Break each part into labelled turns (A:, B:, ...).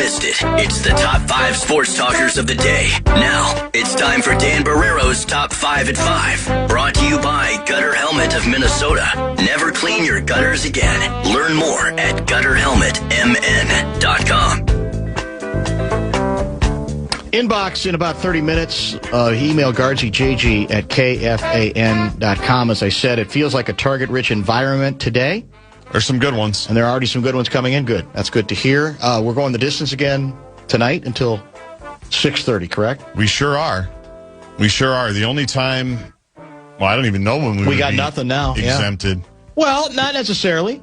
A: missed it. It's the top 5 sports talkers of the day. Now, it's time for Dan Barrero's Top 5 at 5. Brought to you by Gutter Helmet of Minnesota. Never clean your gutters again. Learn more at gutterhelmetmn.com.
B: Inbox in about 30 minutes. Email Gaardsy, JG at KFAN.com. As I said, it feels like a target-rich environment today.
C: There's some good ones.
B: And there are already some good ones coming in. Good. That's good to hear. We're going the distance again tonight until 6:30, correct?
C: We sure are. We sure are. The only time, well, I don't even know when we
B: got nothing now.
C: Exempted.
B: Yeah. Well, not necessarily.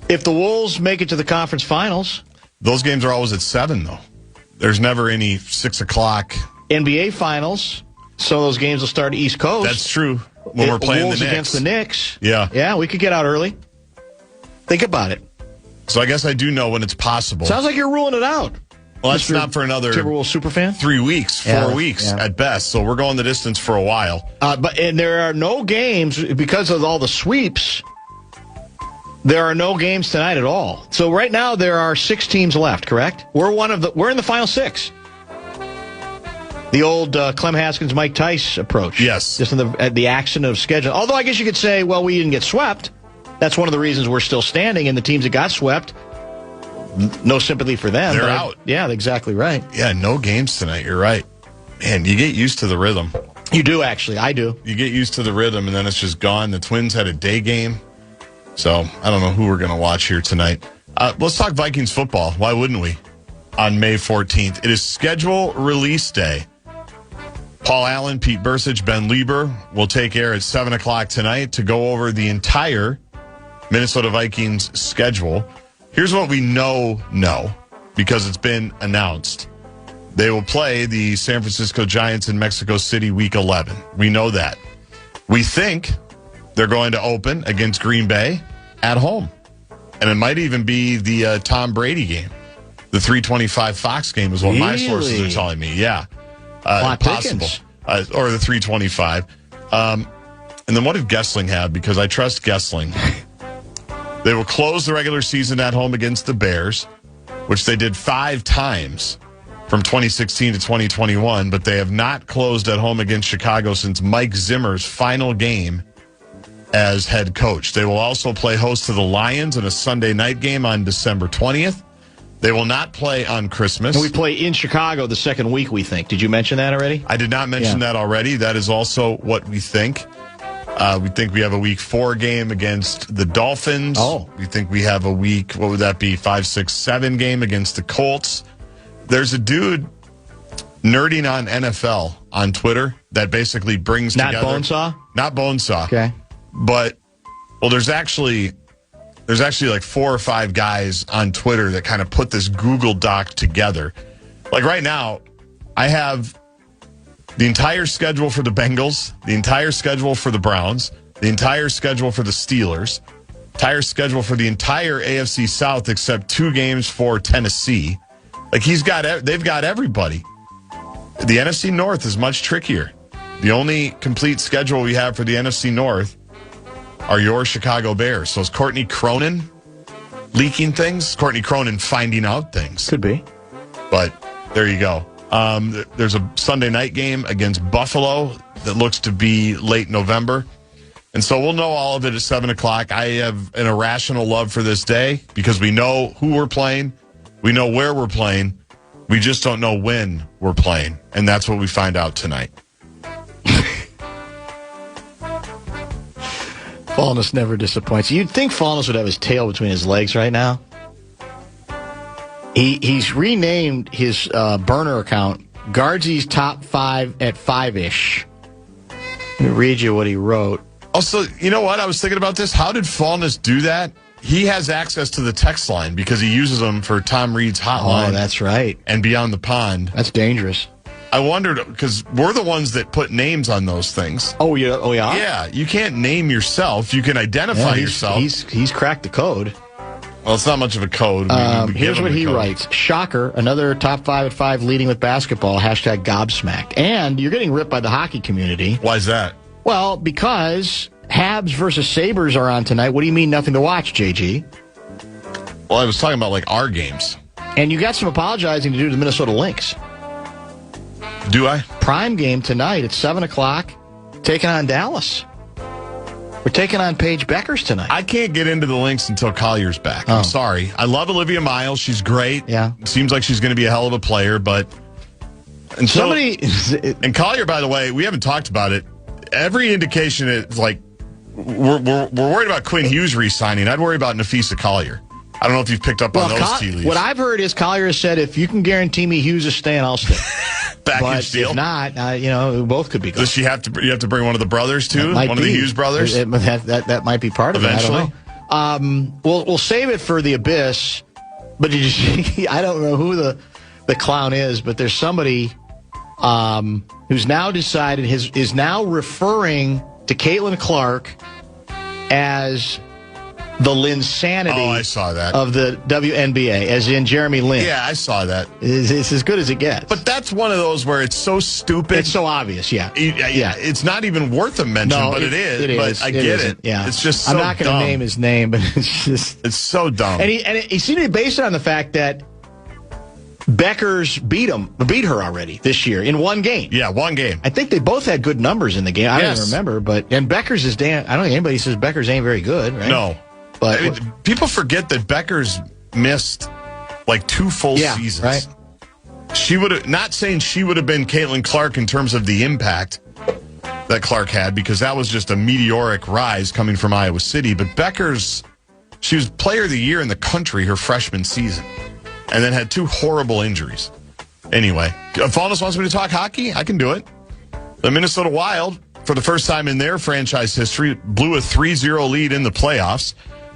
B: If the Wolves make it to the conference finals.
C: Those games are always at 7, though. There's never any 6 o'clock.
B: NBA finals, so those games will start East Coast.
C: That's true. When we're playing
B: Wolves
C: the Knicks.
B: against the Knicks.
C: Yeah.
B: Yeah, we could get out early. Think about it.
C: So I guess I do know when it's possible.
B: Sounds like you're ruling it out.
C: Well, that's not for another
B: Timberwolves superfan?
C: 3 weeks, 4 weeks at best. So we're going the distance for a while.
B: And there are no games because of all the sweeps. There are no games tonight at all. So right now there are 6 teams left, correct? We're in the final 6. The old Clem Haskins, Mike Tice approach.
C: Yes.
B: Just in the accident of schedule. Although I guess you could say, well, we didn't get swept. That's one of the reasons we're still standing, and the teams that got swept, no sympathy for them.
C: They're out.
B: Yeah, exactly right.
C: Yeah, no games tonight. You're right. Man, you get used to the rhythm.
B: You do, actually. I do.
C: You get used to the rhythm, and then it's just gone. The Twins had a day game. So I don't know who we're going to watch here tonight. Let's talk Vikings football. Why wouldn't we? On May 14th. It is schedule release day. Paul Allen, Pete Bursich, Ben Lieber will take air at 7 o'clock tonight to go over the entire Minnesota Vikings schedule. Here's what we know, because it's been announced. They will play the San Francisco Giants in Mexico City Week 11. We know that. We think they're going to open against Green Bay at home. And it might even be the Tom Brady game. The 325 Fox game is what my sources are telling me. Yeah. Possible. Or the 325. And then what did Gessling have? Because I trust Gessling. They will close the regular season at home against the Bears, which they did 5 times from 2016 to 2021, but they have not closed at home against Chicago since Mike Zimmer's final game as head coach. They will also play host to the Lions in a Sunday night game on December 20th. They will not play on Christmas.
B: And we play in Chicago the second week, we think. Did you mention that already?
C: I did not mention that already. That is also what we think. We think we have a week 4 game against the Dolphins.
B: Oh.
C: We think we have a week, what would that be, 5, 6, 7 game against the Colts. There's a dude nerding on NFL on Twitter that basically brings together.
B: Not Bonesaw?
C: Not Bonesaw.
B: Okay.
C: But, well, there's actually like 4 or 5 guys on Twitter that kind of put this Google Doc together. Like right now, I have the entire schedule for the Bengals, the entire schedule for the Browns, the entire schedule for the Steelers, entire schedule for the entire AFC South except 2 games for Tennessee. Like they've got everybody. The NFC North is much trickier. The only complete schedule we have for the NFC North are your Chicago Bears. So is Courtney Cronin leaking things? Courtney Cronin finding out things.
B: Could be.
C: But there you go. There's a Sunday night game against Buffalo that looks to be late November. And so we'll know all of it at 7 o'clock. I have an irrational love for this day because we know who we're playing. We know where we're playing. We just don't know when we're playing. And that's what we find out tonight.
B: Fallness never disappoints. You'd think Fallness would have his tail between his legs right now. He's renamed his burner account Gaardsy's Top 5 at 5-ish. Let me read you what he wrote.
C: Also, you know what? I was thinking about this. How did Fallness do that? He has access to the text line because he uses them for Tom Reed's hotline.
B: Oh, that's right.
C: And Beyond the Pond.
B: That's dangerous.
C: I wondered, because we're the ones that put names on those things.
B: Oh, yeah? Oh, yeah?
C: Yeah, you can't name yourself. You can identify yourself.
B: He's cracked the code.
C: Well, it's not much of a code.
B: Here's what he writes. Shocker, another Top 5 at 5 leading with basketball, hashtag gobsmacked. And you're getting ripped by the hockey community.
C: Why is that?
B: Well, because Habs versus Sabres are on tonight. What do you mean nothing to watch, JG?
C: Well, I was talking about, like, our games.
B: And you got some apologizing to do to the Minnesota Lynx.
C: Do I?
B: Prime game tonight at 7 o'clock, taking on Dallas. We're taking on Paige Beckers tonight.
C: I can't get into the Lynx until Collier's back. I'm sorry. I love Olivia Miles. She's great.
B: Yeah.
C: Seems like she's going to be a hell of a player, but... And Collier, by the way, we haven't talked about it. Every indication is like we're worried about Quinn Hughes re-signing. I'd worry about Nafisa Collier. I don't know if you've picked up on those tea leaves.
B: What I've heard is Collier has said, if you can guarantee me Hughes is staying, I'll stay.
C: Package deal.
B: If not, both could be gone.
C: Does she have to? You have to bring one of the brothers too. One of the Hughes brothers.
B: That might be part of
C: eventually.
B: It. I don't know. We'll save it for the Abyss. But did you see? I don't know who the clown is, but there's somebody who's now decided is now referring to Caitlin Clark as the Linsanity
C: I saw that.
B: Of the WNBA, as in Jeremy Lin.
C: Yeah, I saw that.
B: It's as good as it gets.
C: But that's one of those where it's so stupid.
B: It's so obvious, yeah.
C: It's not even worth a mention, but it is. But I get it.
B: Yeah.
C: It's just so
B: I'm not going to name his name, but it's just...
C: It's so dumb.
B: And he seemed to be based on the fact that Beckers beat her already this year in one game.
C: Yeah, one game.
B: I think they both had good numbers in the game. I don't even remember, and Beckers is I don't think anybody says Beckers ain't very good, right?
C: No. But people forget that Beckers missed like 2 full seasons.
B: Right.
C: She would have, not saying she would have been Caitlin Clark in terms of the impact that Clark had, because that was just a meteoric rise coming from Iowa City. But Beckers, she was player of the year in the country her freshman season, and then had 2 horrible injuries. Anyway, if Fallness wants me to talk hockey, I can do it. The Minnesota Wild, for the first time in their franchise history, blew a 3-0 lead in the playoffs.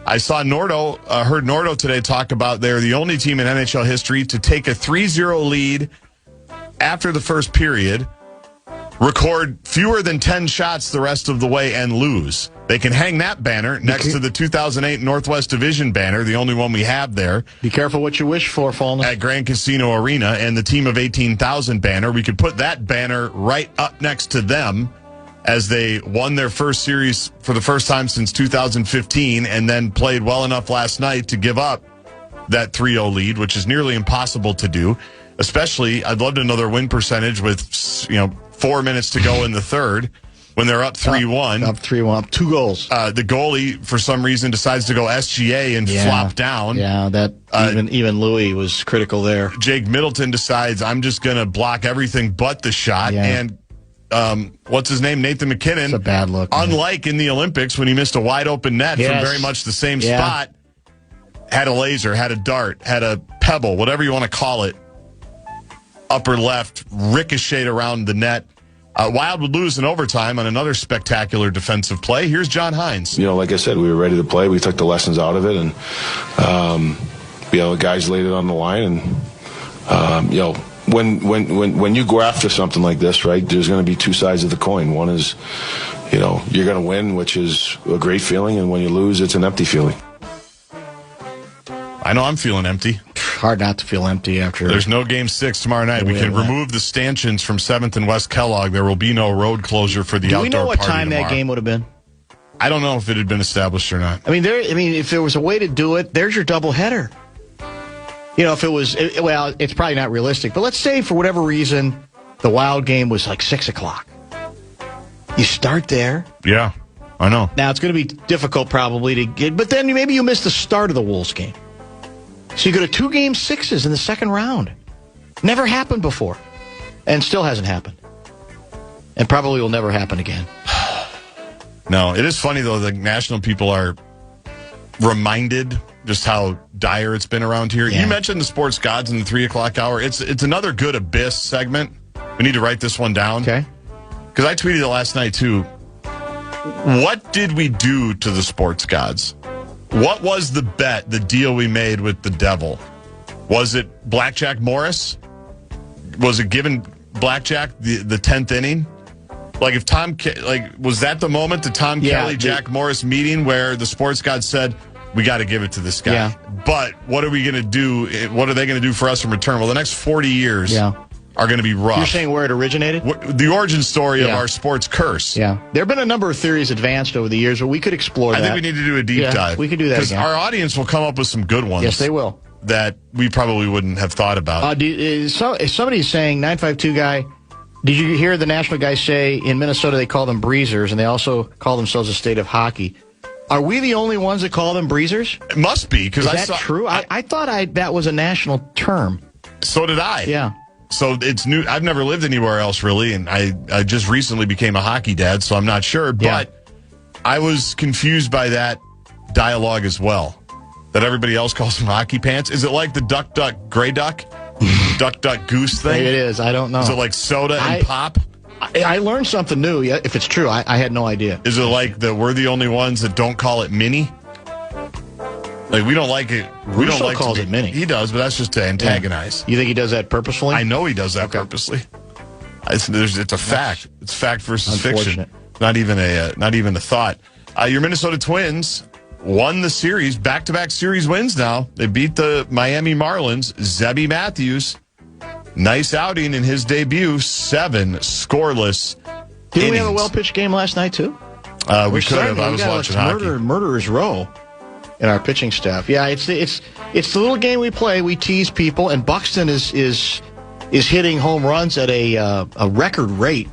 C: I saw heard Nordo today talk about they're the only team in NHL history to take a 3-0 lead after the first period, record fewer than 10 shots the rest of the way, and lose. They can hang that banner next to the 2008 Northwest Division banner, the only one we have there.
B: Be careful what you wish for, Fallness.
C: At Grand Casino Arena, and the team of 18,000 banner. We could put that banner right up next to them, as they won their first series for the first time since 2015, and then played well enough last night to give up that 3-0 lead, which is nearly impossible to do. Especially, I'd love to know their win percentage with 4 minutes to go in the third, when they're up 3-1.
B: Up 3-1, up 2 goals.
C: The goalie, for some reason, decides to go SGA and flop down.
B: Yeah, that even Louis was critical there.
C: Jake Middleton decides, I'm just going to block everything but the shot, and what's his name? Nathan McKinnon.
B: It's a bad look.
C: Unlike in the Olympics when he missed a wide open net from very much the same spot, had a laser, had a dart, had a pebble, whatever you want to call it, upper left, ricocheted around the net. Wild would lose in overtime on another spectacular defensive play. Here's John Hines.
D: Like I said, we were ready to play. We took the lessons out of it, and the guys laid it on the line, and when you go after something like this, right, there's going to be 2 sides of the coin. One is, you're going to win, which is a great feeling, and when you lose, it's an empty feeling.
C: I know I'm feeling empty.
B: Hard not to feel empty after.
C: There's no Game 6 tomorrow night. We can remove the stanchions from 7th and West Kellogg. There will be no road closure for the outdoor party. Do we know what time
B: that game would have been?
C: I don't know if it had been established or not.
B: If there was a way to do it, there's your doubleheader. If it was, it's probably not realistic, but let's say for whatever reason, the Wild game was like 6 o'clock. You start there.
C: Yeah, I know.
B: Now, it's going to be difficult probably to get, but then maybe you miss the start of the Wolves game. So you go to 2 Game 6s in the second round. Never happened before. And still hasn't happened. And probably will never happen again.
C: No, it is funny, though, the national people are reminded just how dire it's been around here. Yeah. You mentioned the sports gods in the 3 o'clock hour. It's another good Abyss segment. We need to write this one down.
B: Okay.
C: Because I tweeted it last night, too. What did we do to the sports gods? What was the bet, the deal we made with the devil? Was it Blackjack Morris? Was it given Blackjack the 10th inning? Like, if was that the moment, the Tom Kelly, Jack Morris meeting where the sports gods said, we got to give it to this guy?
B: Yeah.
C: But what are we going to do? What are they going to do for us in return? Well, the next 40 years are going to be rough.
B: You're saying where it originated?
C: The origin story of our sports curse.
B: Yeah. There have been a number of theories advanced over the years, but we could explore that.
C: I think we need to do a deep dive.
B: We could do that
C: because our audience will come up with some good ones.
B: Yes, they will.
C: that we probably wouldn't have thought about.
B: Is somebody saying, 952 guy, did you hear the national guys say in Minnesota they call them breezers, and they also call themselves a state of hockey? Are we the only ones that call them breezers?
C: It must be, because
B: Is that true? I thought that was a national term.
C: So did I.
B: Yeah.
C: So it's new. I've never lived anywhere else, really, and I just recently became a hockey dad, so I'm not sure. But I was confused by that dialogue as well, that everybody else calls them hockey pants. Is it like the duck, duck, gray duck? Duck, duck, goose thing?
B: Maybe it is. I don't know.
C: Is it like soda and pop?
B: I learned something new. If it's true, I had no idea.
C: Is it like we're the only ones that don't call it mini? Like, we don't like it. We
B: Russo
C: don't like
B: calls it mini.
C: He does, but that's just to antagonize.
B: You think he does that purposefully?
C: I know he does that purposely. It's a fact. It's fact versus fiction. Not even a thought. Your Minnesota Twins won the series, back-to-back series wins now. They beat the Miami Marlins. Zebby Matthews, nice outing in his debut, 7 scoreless
B: Didn't we have a well-pitched game last night, too?
C: We could have. I was watching hockey.
B: Murderer's row in our pitching staff. Yeah, it's the little game we play. We tease people, and Buxton is hitting home runs at a record rate.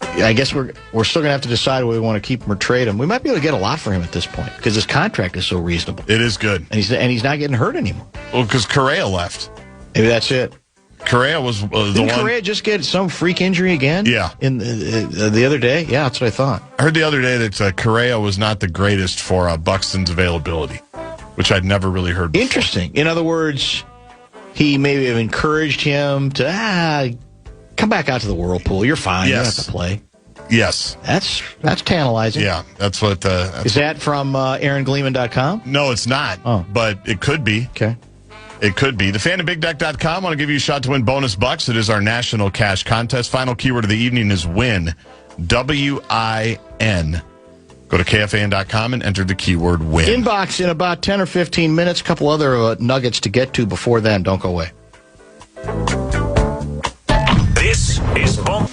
B: I guess we're still going to have to decide whether we want to keep him or trade him. We might be able to get a lot for him at this point because his contract is so reasonable.
C: It is good.
B: And he's not getting hurt anymore.
C: Well, because Correa left.
B: Maybe that's it.
C: Correa was the one.
B: Didn't Correa just get some freak injury again?
C: Yeah.
B: In the other day? Yeah, that's what I thought.
C: I heard the other day that Correa was not the greatest for Buxton's availability, which I'd never really heard before.
B: Interesting. In other words, he maybe have encouraged him to come back out to the whirlpool. You're fine. You don't have to play.
C: Yes.
B: That's tantalizing.
C: Yeah, that's what...
B: Is that from AaronGleeman.com?
C: No, it's not. Oh. But it could be.
B: Okay.
C: It could be. TheFanandBigDeck.com. I want to give you a shot to win bonus bucks. It is our national cash contest. Final keyword of the evening is win. W-I-N. Go to KFAN.com and enter the keyword win.
B: Inbox in about 10 or 15 minutes. A couple other nuggets to get to before then. Don't go away.
E: This is Bump.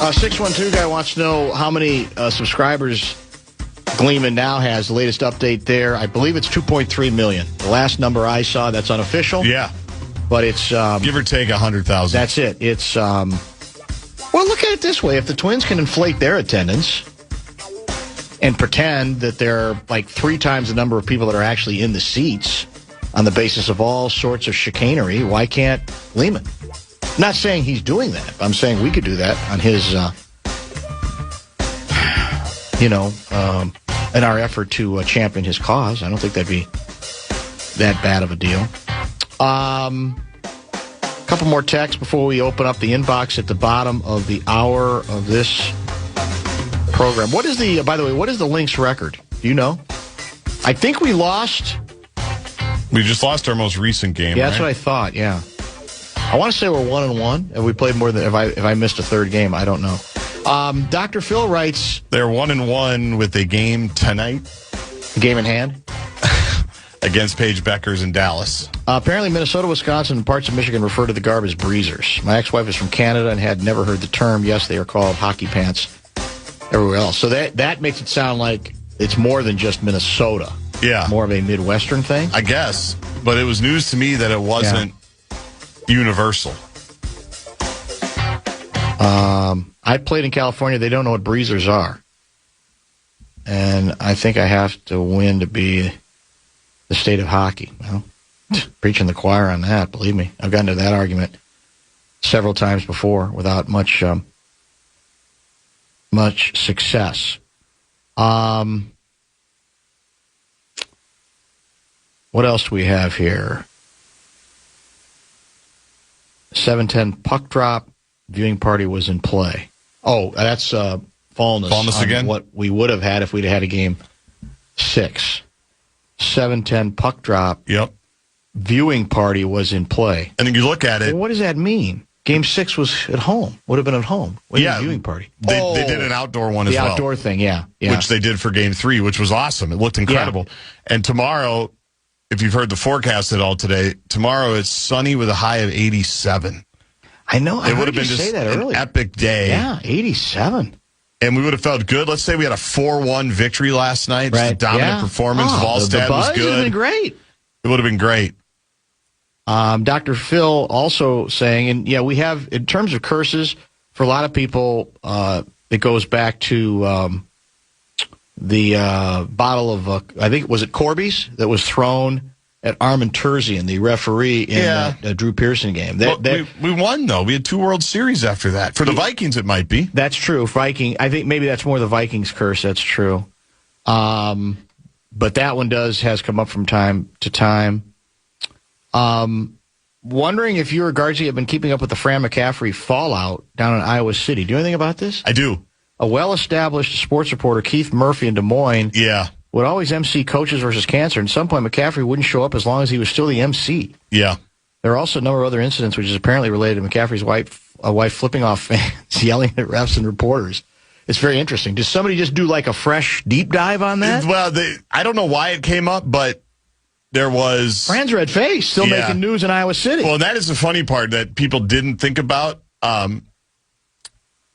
B: A 612 guy wants to know how many subscribers Gleeman now has. The latest update there, I believe it's 2.3 million. The last number I saw, that's unofficial.
C: Yeah.
B: But it's...
C: give or take 100,000.
B: That's it. It's... well, look at it this way. If the Twins can inflate their attendance and pretend that there are like 3 times the number of people that are actually in the seats on the basis of all sorts of chicanery, why can't Gleeman? I'm not saying he's doing that. I'm saying we could do that on his, in our effort to champion his cause. I don't think that'd be that bad of a deal. Couple more texts before we open up the inbox at the bottom of the hour of this program. What is by the way, what is the Lynx record? Do you know? I think we lost.
C: We just lost our most recent game.
B: Yeah, that's what I thought. Yeah. I want to say we're 1-1. Have we played more than? If I missed a third game, I don't know. Dr. Phil writes
C: they're 1-1 with a game tonight.
B: Game in hand
C: against Paige Beckers in Dallas.
B: Apparently, Minnesota, Wisconsin, and parts of Michigan refer to the garb as breezers. My ex-wife is from Canada and had never heard the term. Yes, they are called hockey pants everywhere else. So that makes it sound like it's more than just Minnesota.
C: Yeah,
B: more of a Midwestern thing,
C: I guess. But it was news to me that it wasn't. Universal.
B: I played in California. They don't know what breezers are. And I think I have to win to be the state of hockey. Well, preaching the choir on that, believe me. I've gotten to that argument several times before without much success. What else do we have here? 7:10 puck drop. Viewing party was in play. Oh, that's Fallness
C: again?
B: What we would have had if we'd had a game 6. 7:10 puck drop.
C: Yep.
B: Viewing party was in play.
C: And then you look at it.
B: Well, what does that mean? Game 6 was at home. Would have been at home. Viewing party.
C: They did an outdoor one as well.
B: The outdoor thing, yeah.
C: Which they did for Game 3, which was awesome. It looked incredible. Yeah. And tomorrow, if you've heard the forecast at all today, tomorrow it's sunny with a high of 87.
B: I know.
C: It would have been just an epic day.
B: Yeah, 87.
C: And we would have felt good. Let's say we had a 4-1 victory last night. Just a dominant performance. Volstad was good.
B: The buzz would have been great.
C: It would have been great.
B: Dr. Phil also saying, and we have, in terms of curses, for a lot of people, it goes back to the bottle of, I think, was it Corby's that was thrown at Armin Terzian, the referee in that Drew Pearson game.
C: We won, though. We had 2 World Series after that. For the Vikings, it might be.
B: That's true. I think maybe that's more the Vikings curse. That's true. But that one has come up from time to time. Wondering if you or Gaardsy have been keeping up with the Fran McCaffrey fallout down in Iowa City. Do you know anything about this?
C: I do.
B: A well-established sports reporter, Keith Murphy in Des Moines, would always MC Coaches versus Cancer. And at some point, McCaffrey wouldn't show up as long as he was still the MC.
C: Yeah.
B: There are also a number of other incidents, which is apparently related to McCaffrey's wife flipping off fans, yelling at refs and reporters. It's very interesting. Does somebody just do like a fresh deep dive on that?
C: Well, I don't know why it came up, but there was...
B: Fran's red face still making news in Iowa City.
C: Well, that is the funny part that people didn't think about.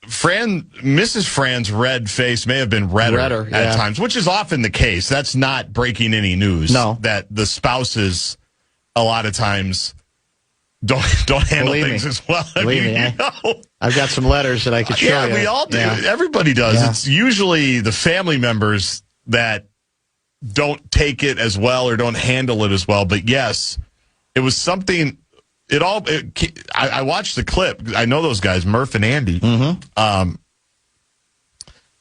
C: Mrs. Fran's red face may have been redder at times, which is often the case. That's not breaking any news.
B: No.
C: That the spouses, a lot of times, don't handle things as well.
B: I've got some letters that I could show you.
C: Yeah, we all do. Yeah. Everybody does. Yeah. It's usually the family members that don't take it as well or don't handle it as well. But yes, it was something... I watched the clip. I know those guys, Murph and Andy.
B: Mm-hmm.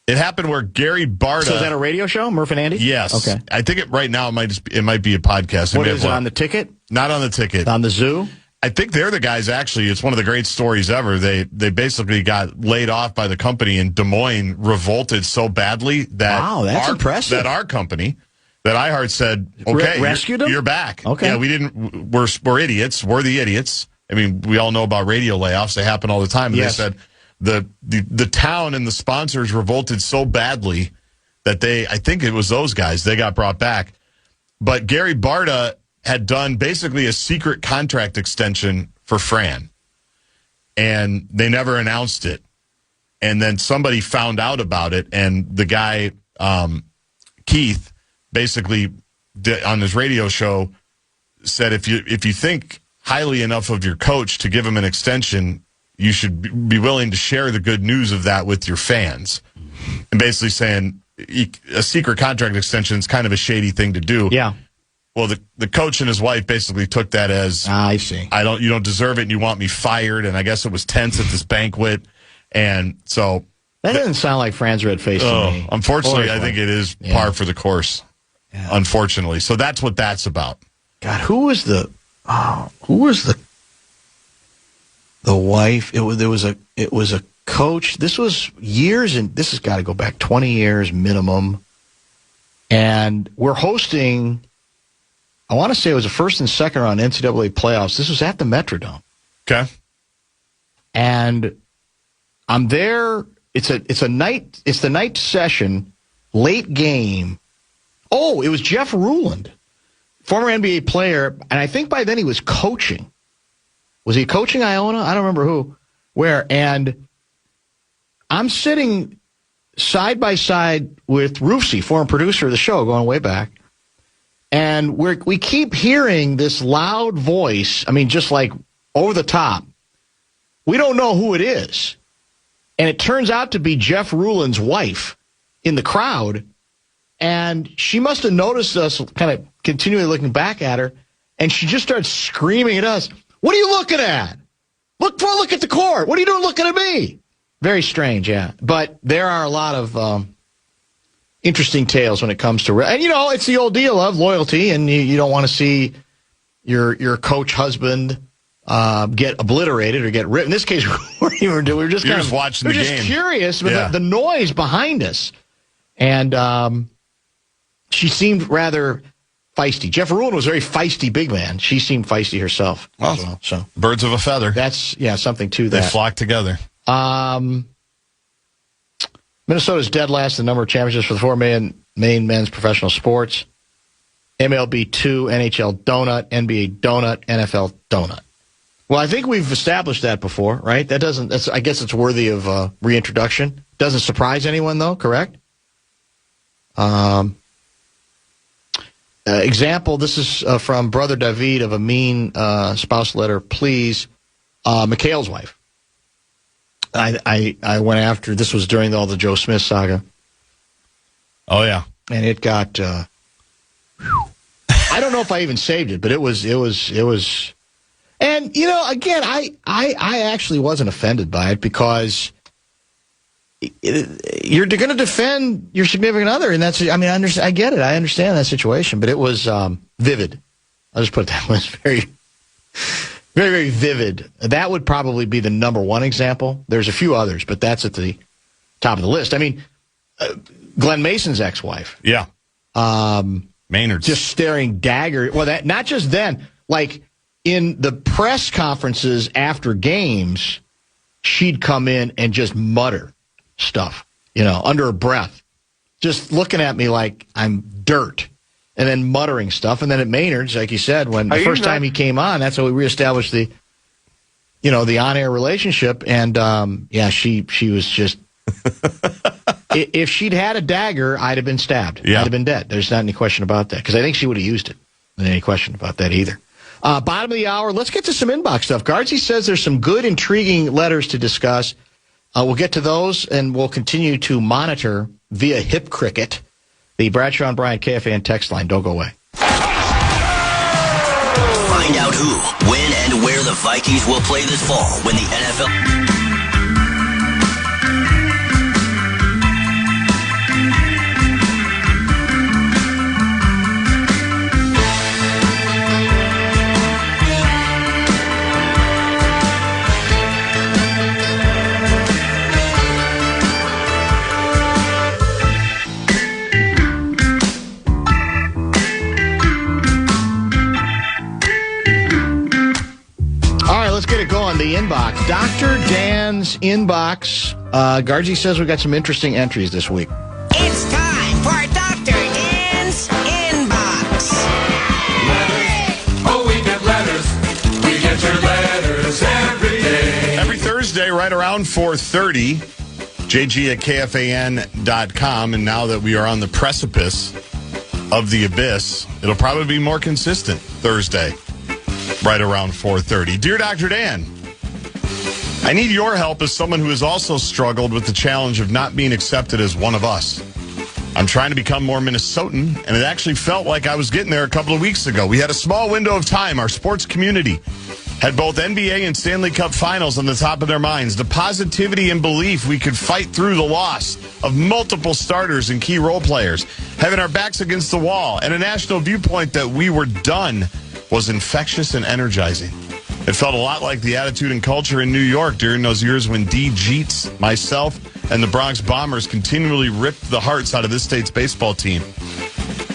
C: It happened where Gary Barta.
B: So is that a radio show, Murph and Andy?
C: Yes.
B: Okay.
C: I think right now it might be a podcast.
B: What is it, on the ticket?
C: Not on the ticket.
B: On the Zoo?
C: I think they're the guys, actually. It's one of the great stories ever. They basically got laid off by the company, and Des Moines revolted so badly that
B: that's impressive.
C: That our company, that iHeart said, okay,
B: rescued them?
C: You're back.
B: Okay.
C: Yeah, we're idiots. We're the idiots. I mean, we all know about radio layoffs. They happen all the time. And They said the town and the sponsors revolted so badly that I think it was those guys, they got brought back. But Gary Barta had done basically a secret contract extension for Fran, and they never announced it. And then somebody found out about it, and the guy, Keith, basically on his radio show said, if you think highly enough of your coach to give him an extension, you should be willing to share the good news of that with your fans. And basically saying a secret contract extension is kind of a shady thing to do.
B: Yeah.
C: Well, the coach and his wife basically took that as,
B: I see.
C: You don't deserve it, and you want me fired. And I guess it was tense at this banquet, and so
B: that doesn't sound like Fran's red face to me.
C: Unfortunately, I think it is par for the course. Yeah. Unfortunately, so that's what that's about.
B: God, who was the wife? It was a coach. This was years, and this has got to go back 20 years minimum. And we're hosting, I want to say it was the first and second round NCAA playoffs. This was at the Metrodome.
C: Okay.
B: And I'm there. It's the night session, late game. Oh, it was Jeff Ruland, former NBA player, and I think by then he was coaching. Was he coaching Iona? I don't remember where. And I'm sitting side by side with Roofsy, former producer of the show, going way back. And we keep hearing this loud voice, I mean, just like over the top. We don't know who it is. And it turns out to be Jeff Ruland's wife in the crowd. And she must have noticed us kind of continually looking back at her. And she just starts screaming at us. What are you looking at? Look at the court. What are you doing looking at me? Very strange, yeah. But there are a lot of interesting tales when it comes to... And, it's the old deal of loyalty, and you don't want to see your coach husband get obliterated or get ripped. In this case, we were just
C: watching the game.
B: Just curious with the noise behind us. And she seemed rather feisty. Jeff Ruhlin was a very feisty big man. She seemed feisty herself.
C: Well,
B: so
C: birds of a feather.
B: That's, something to that.
C: They flock together.
B: Minnesota's dead last in the number of championships for the four main men's professional sports. MLB 2, NHL donut, NBA donut, NFL donut. Well, I think we've established that before, right? I guess it's worthy of reintroduction. Doesn't surprise anyone, though, correct? Example, this is from Brother David of a mean spouse letter, please. McHale's wife. I went after, this was during all the Joe Smith saga.
C: Oh, yeah.
B: And it got, I don't know if I even saved it, but it was, and, again, I actually wasn't offended by it because you're going to defend your significant other, and I get it. I understand that situation, but it was vivid. I'll just put it that way. It was very, very, very vivid. That would probably be the number one example. There's a few others, but that's at the top of the list. I mean, Glenn Mason's ex-wife.
C: Yeah. Maynard's.
B: Just staring dagger. Well, that not just then, like in the press conferences after games, she'd come in and just mutter stuff, under her breath, just looking at me like I'm dirt, and then muttering stuff. And then at Maynard's, like you said, when the first time he came on, that's how we reestablished the on-air relationship. And she was just. If she'd had a dagger, I'd have been stabbed.
C: Yeah.
B: I'd have been dead. There's not any question about that, because I think she would have used it. Not any question about that either. Bottom of the hour, let's get to some inbox stuff. Gaardsy says there's some good, intriguing letters to discuss. We'll get to those, and we'll continue to monitor via Hip Cricket the Bradshaw and Bryant KFAN text line. Don't go away.
A: Find out who, when, and where the Vikings will play this fall when the NFL...
B: Let's get it going. The inbox. Dr. Dan's inbox. Gaardsy says we've got some interesting entries this week.
F: It's time for Dr. Dan's inbox.
G: Letters. Oh, we get letters. We get your letters every day.
C: Every Thursday, right around 4:30, JG at KFAN.com. And now that we are on the precipice of the abyss, it'll probably be more consistent Thursday. Right around 4:30. Dear Dr. Dan, I need your help as someone who has also struggled with the challenge of not being accepted as one of us. I'm trying to become more Minnesotan, and it actually felt like I was getting there a couple of weeks ago. We had a small window of time. Our sports community had both NBA and Stanley Cup finals on the top of their minds. The positivity and belief we could fight through the loss of multiple starters and key role players, having our backs against the wall, and a national viewpoint that we were done was infectious and energizing. It felt a lot like the attitude and culture in New York during those years when D. Jeets, myself, and the Bronx Bombers continually ripped the hearts out of this state's baseball team.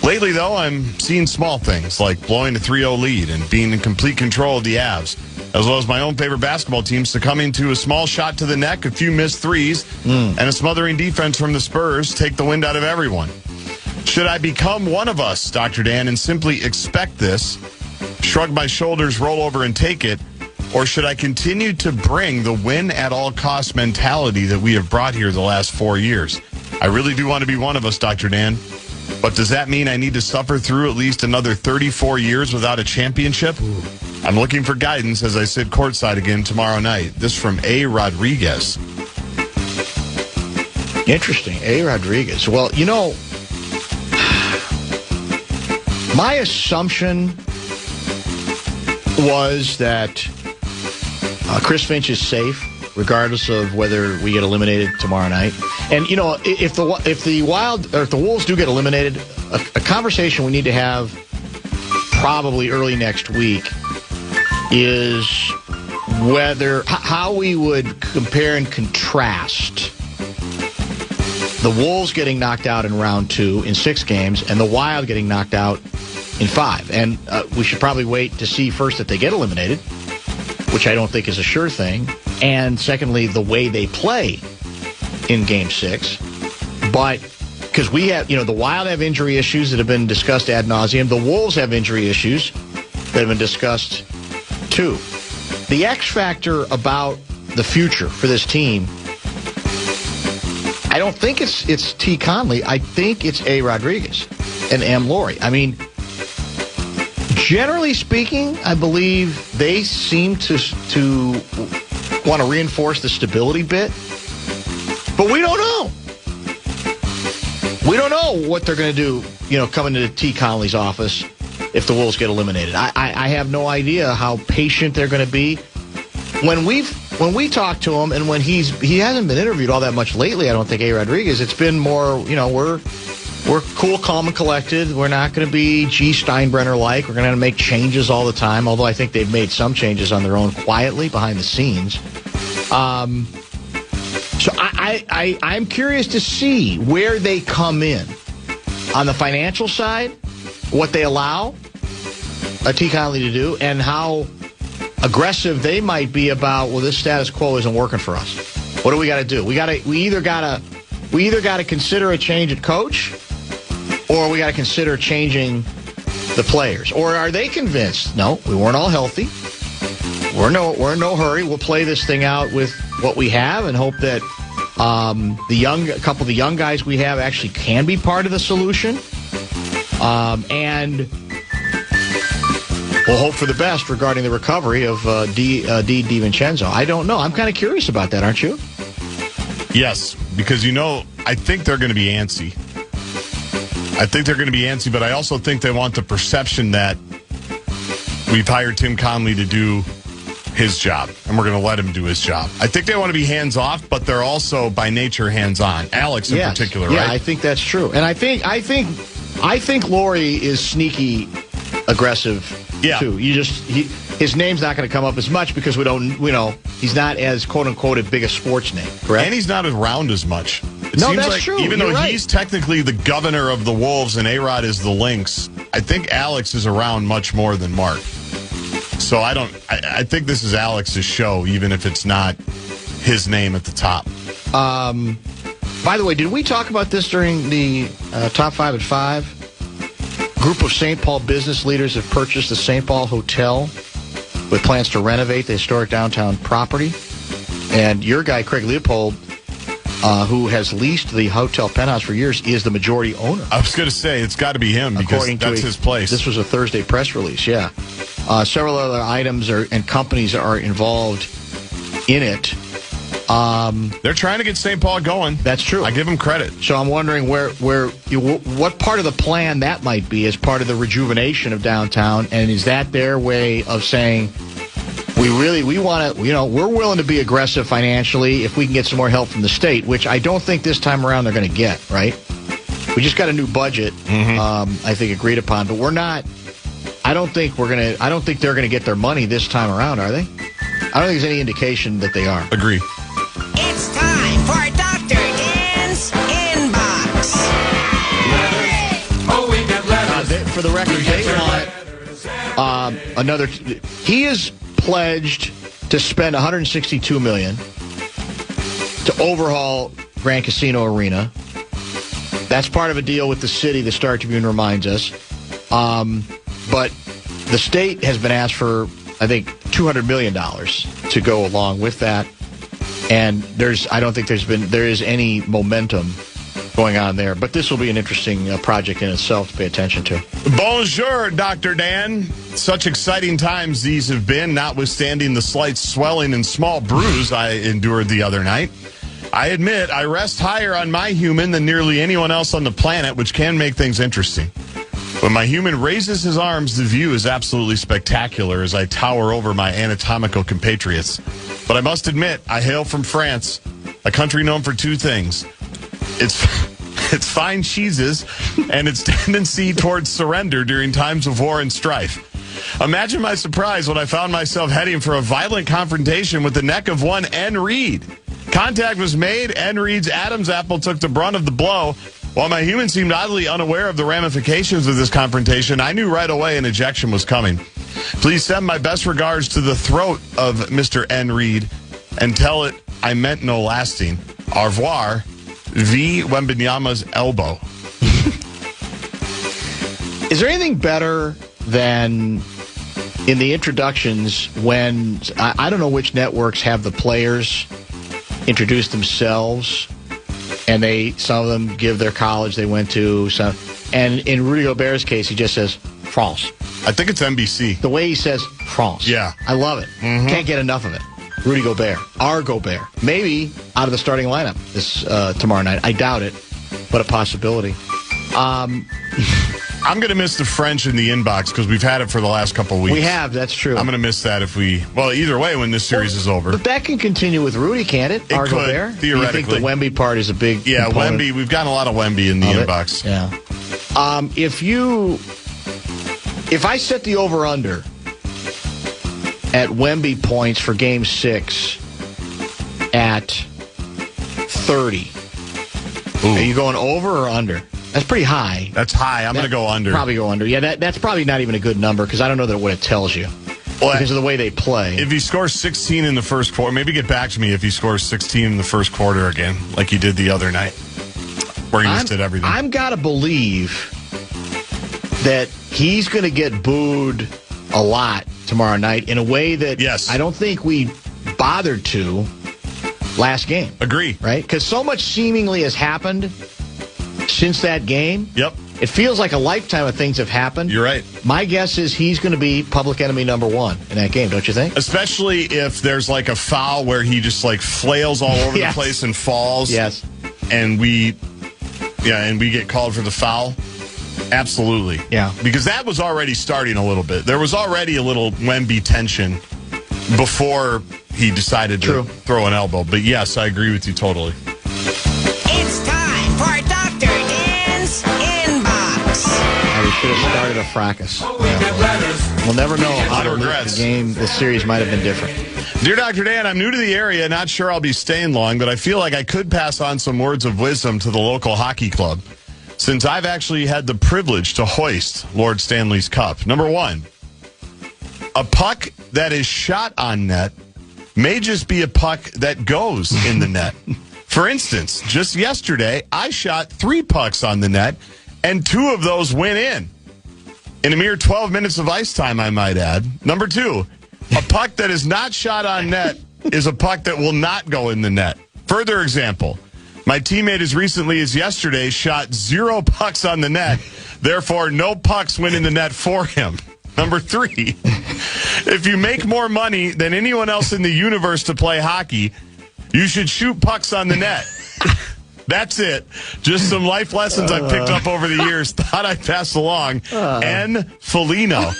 C: Lately, though, I'm seeing small things like blowing a 3-0 lead and being in complete control of the Avs, as well as my own favorite basketball team succumbing to a small shot to the neck, a few missed threes, and a smothering defense from the Spurs take the wind out of everyone. Should I become one of us, Dr. Dan, and simply expect this, shrug my shoulders, roll over, and take it? Or should I continue to bring the win-at-all-cost mentality that we have brought here the last 4 years? I really do want to be one of us, Dr. Dan. But does that mean I need to suffer through at least another 34 years without a championship? I'm looking for guidance as I sit courtside again tomorrow night. This from A. Rodriguez.
B: Interesting. A. Rodriguez. Well, my assumption was that Chris Finch is safe, regardless of whether we get eliminated tomorrow night. And if the Wolves do get eliminated, a conversation we need to have probably early next week is how we would compare and contrast the Wolves getting knocked out in round 2 in 6 games and the Wild getting knocked out in 5. And we should probably wait to see first that they get eliminated, which I don't think is a sure thing. And secondly, the way they play in Game 6. But because we have, the Wild have injury issues that have been discussed ad nauseum. The Wolves have injury issues that have been discussed too. The X factor about the future for this team, I don't think it's T. Conley. I think it's A. Rodriguez and M. Laurie. I mean, generally speaking, I believe they seem to want to reinforce the stability bit. But we don't know. We don't know what they're going to do, coming to T. Conley's office if the Wolves get eliminated. I have no idea how patient they're going to be. When we talk to him and when he hasn't been interviewed all that much lately, I don't think, A. Rodriguez, it's been more, we're cool, calm, and collected. We're not going to be G. Steinbrenner-like. We're going to make changes all the time, although I think they've made some changes on their own quietly behind the scenes. So I'm curious to see where they come in on the financial side, what they allow T. Conley to do, and how aggressive they might be about, well, this status quo isn't working for us. What do we got to do? We either got to consider a change at coach, or we got to consider changing the players. Or are they convinced? No, we weren't all healthy. We're in no hurry. We'll play this thing out with what we have and hope that a couple of the young guys we have actually can be part of the solution. And we'll hope for the best regarding the recovery of DiVincenzo. I don't know. I'm kind of curious about that, aren't you?
C: Yes, because, I think they're going to be antsy. But I also think they want the perception that we've hired Tim Conley to do his job, and we're going to let him do his job. I think they want to be hands-off, but they're also, by nature, hands-on. Alex in particular, right?
B: Yeah, I think that's true. And I think Laurie is sneaky aggressive, too. His name's not going to come up as much because he's not as, quote-unquote, a big a sports name, correct?
C: And he's not around as much. It
B: no,
C: seems
B: that's
C: like
B: true.
C: Even
B: You're
C: though
B: right.
C: he's technically the governor of the Wolves and A-Rod is the Lynx, I think Alex is around much more than Mark. So I think this is Alex's show, even if it's not his name at the top.
B: By the way, did we talk about this during the Top 5 at 5? Group of St. Paul business leaders have purchased the St. Paul Hotel with plans to renovate the historic downtown property. And your guy, Craig Leopold, who has leased the hotel penthouse for years, is the majority owner.
C: I was going to say, it's got to be him because that's his place.
B: This was a Thursday press release, yeah. Several other items and companies are involved in it.
C: They're trying to get St. Paul going.
B: That's true.
C: I give them credit.
B: So I'm wondering what part of the plan that might be as part of the rejuvenation of downtown, and is that their way of saying, we want to, we're willing to be aggressive financially if we can get some more help from the state, which I don't think this time around they're going to get, right? We just got a new budget, I think, agreed upon, but we're not. I don't think they're going to get their money this time around, are they? I don't think there's any indication that they are.
C: Agree.
F: It's time for Dr. Dan's Inbox.
G: Oh, we get letters.
B: For the record, they want another. He is pledged to spend $162 million to overhaul Grand Casino Arena. That's part of a deal with the city, the Star Tribune reminds us. But the state has been asked for, I think, $200 million to go along with that. And I don't think there is any momentum going on there. But this will be an interesting project in itself to pay attention to.
C: Bonjour, Dr. Dan. Such exciting times these have been, notwithstanding the slight swelling and small bruise I endured the other night. I admit I rest higher on my human than nearly anyone else on the planet, which can make things interesting. When my human raises his arms, the view is absolutely spectacular as I tower over my anatomical compatriots. But I must admit, I hail from France, a country known for two things. Its fine cheeses and its tendency towards surrender during times of war and strife. Imagine my surprise when I found myself heading for a violent confrontation with the neck of one N. Reed. Contact was made. N. Reed's Adam's apple took the brunt of the blow, While my human seemed oddly unaware of the ramifications of this confrontation, I knew right away an ejection was coming. Please send my best regards to the throat of Mr. N. Reed and tell it I meant no lasting. Au revoir, V. Wembanyama's elbow.
B: Is there anything better than in the introductions when, I don't know which networks have the players introduce themselves, and some of them give their college they went to, and in Rudy Gobert's case, he just says, France.
C: I think it's NBC.
B: The way he says France.
C: Yeah.
B: I love it. Can't get enough of it. Rudy Gobert. Our Gobert. Maybe out of the starting lineup this tomorrow night. I doubt it, but a possibility.
C: I'm going to miss the French in the inbox because we've had it for the last couple of weeks.
B: We have, that's true.
C: I'm going to miss that either way when this series is over.
B: But that can continue with Rudy, can't it?
C: It could,
B: Gobert?
C: theoretically.
B: Do you think the Wemby part is a big component?
C: Wemby. We've gotten a lot of Wemby in the inbox.
B: Yeah. If I set the over-under at Wemby points for Game 6 at 30, are you going over or under? That's pretty high.
C: That's high. I'm going to go under.
B: Probably go under. Yeah, that's probably not even a good number because I don't know what it tells you because of the way they play.
C: If he scores 16 in the first quarter, maybe get back to me if he scores 16 in the first quarter again, like he did the other night, where he just did everything.
B: I've got to believe that he's going to get booed a lot tomorrow night in a way that I don't think we bothered to last game.
C: Agree.
B: Right? Because so much seemingly has happened since that game.
C: Yep.
B: It feels like a lifetime of things have happened.
C: You're right.
B: My guess is he's going to be public enemy number one in that game, don't you think?
C: Especially if there's like a foul where he just like flails all over the place and falls.
B: Yes.
C: And we get called for the foul. Absolutely.
B: Yeah.
C: Because that was already starting a little bit. There was already a little Wemby tension before he decided to throw an elbow. But yes, I agree with you totally.
F: It's time for Dr. Dan's Inbox.
B: We should have started a fracas. We'll never know how the series might have been different.
C: Dear Dr. Dan, I'm new to the area, not sure I'll be staying long, but I feel like I could pass on some words of wisdom to the local hockey club, since I've actually had the privilege to hoist Lord Stanley's Cup. Number one, a puck that is shot on net may just be a puck that goes in the net. For instance, just yesterday, I shot 3 pucks on the net, and 2 of those went in a mere 12 minutes of ice time, I might add. Number 2, a puck that is not shot on net is a puck that will not go in the net. Further example, my teammate as recently as yesterday shot 0 pucks on the net, therefore no pucks went in the net for him. Number 3, if you make more money than anyone else in the universe to play hockey, you should shoot pucks on the net. That's it. Just some life lessons I've picked up over the years. Thought I'd pass along. N. Felino.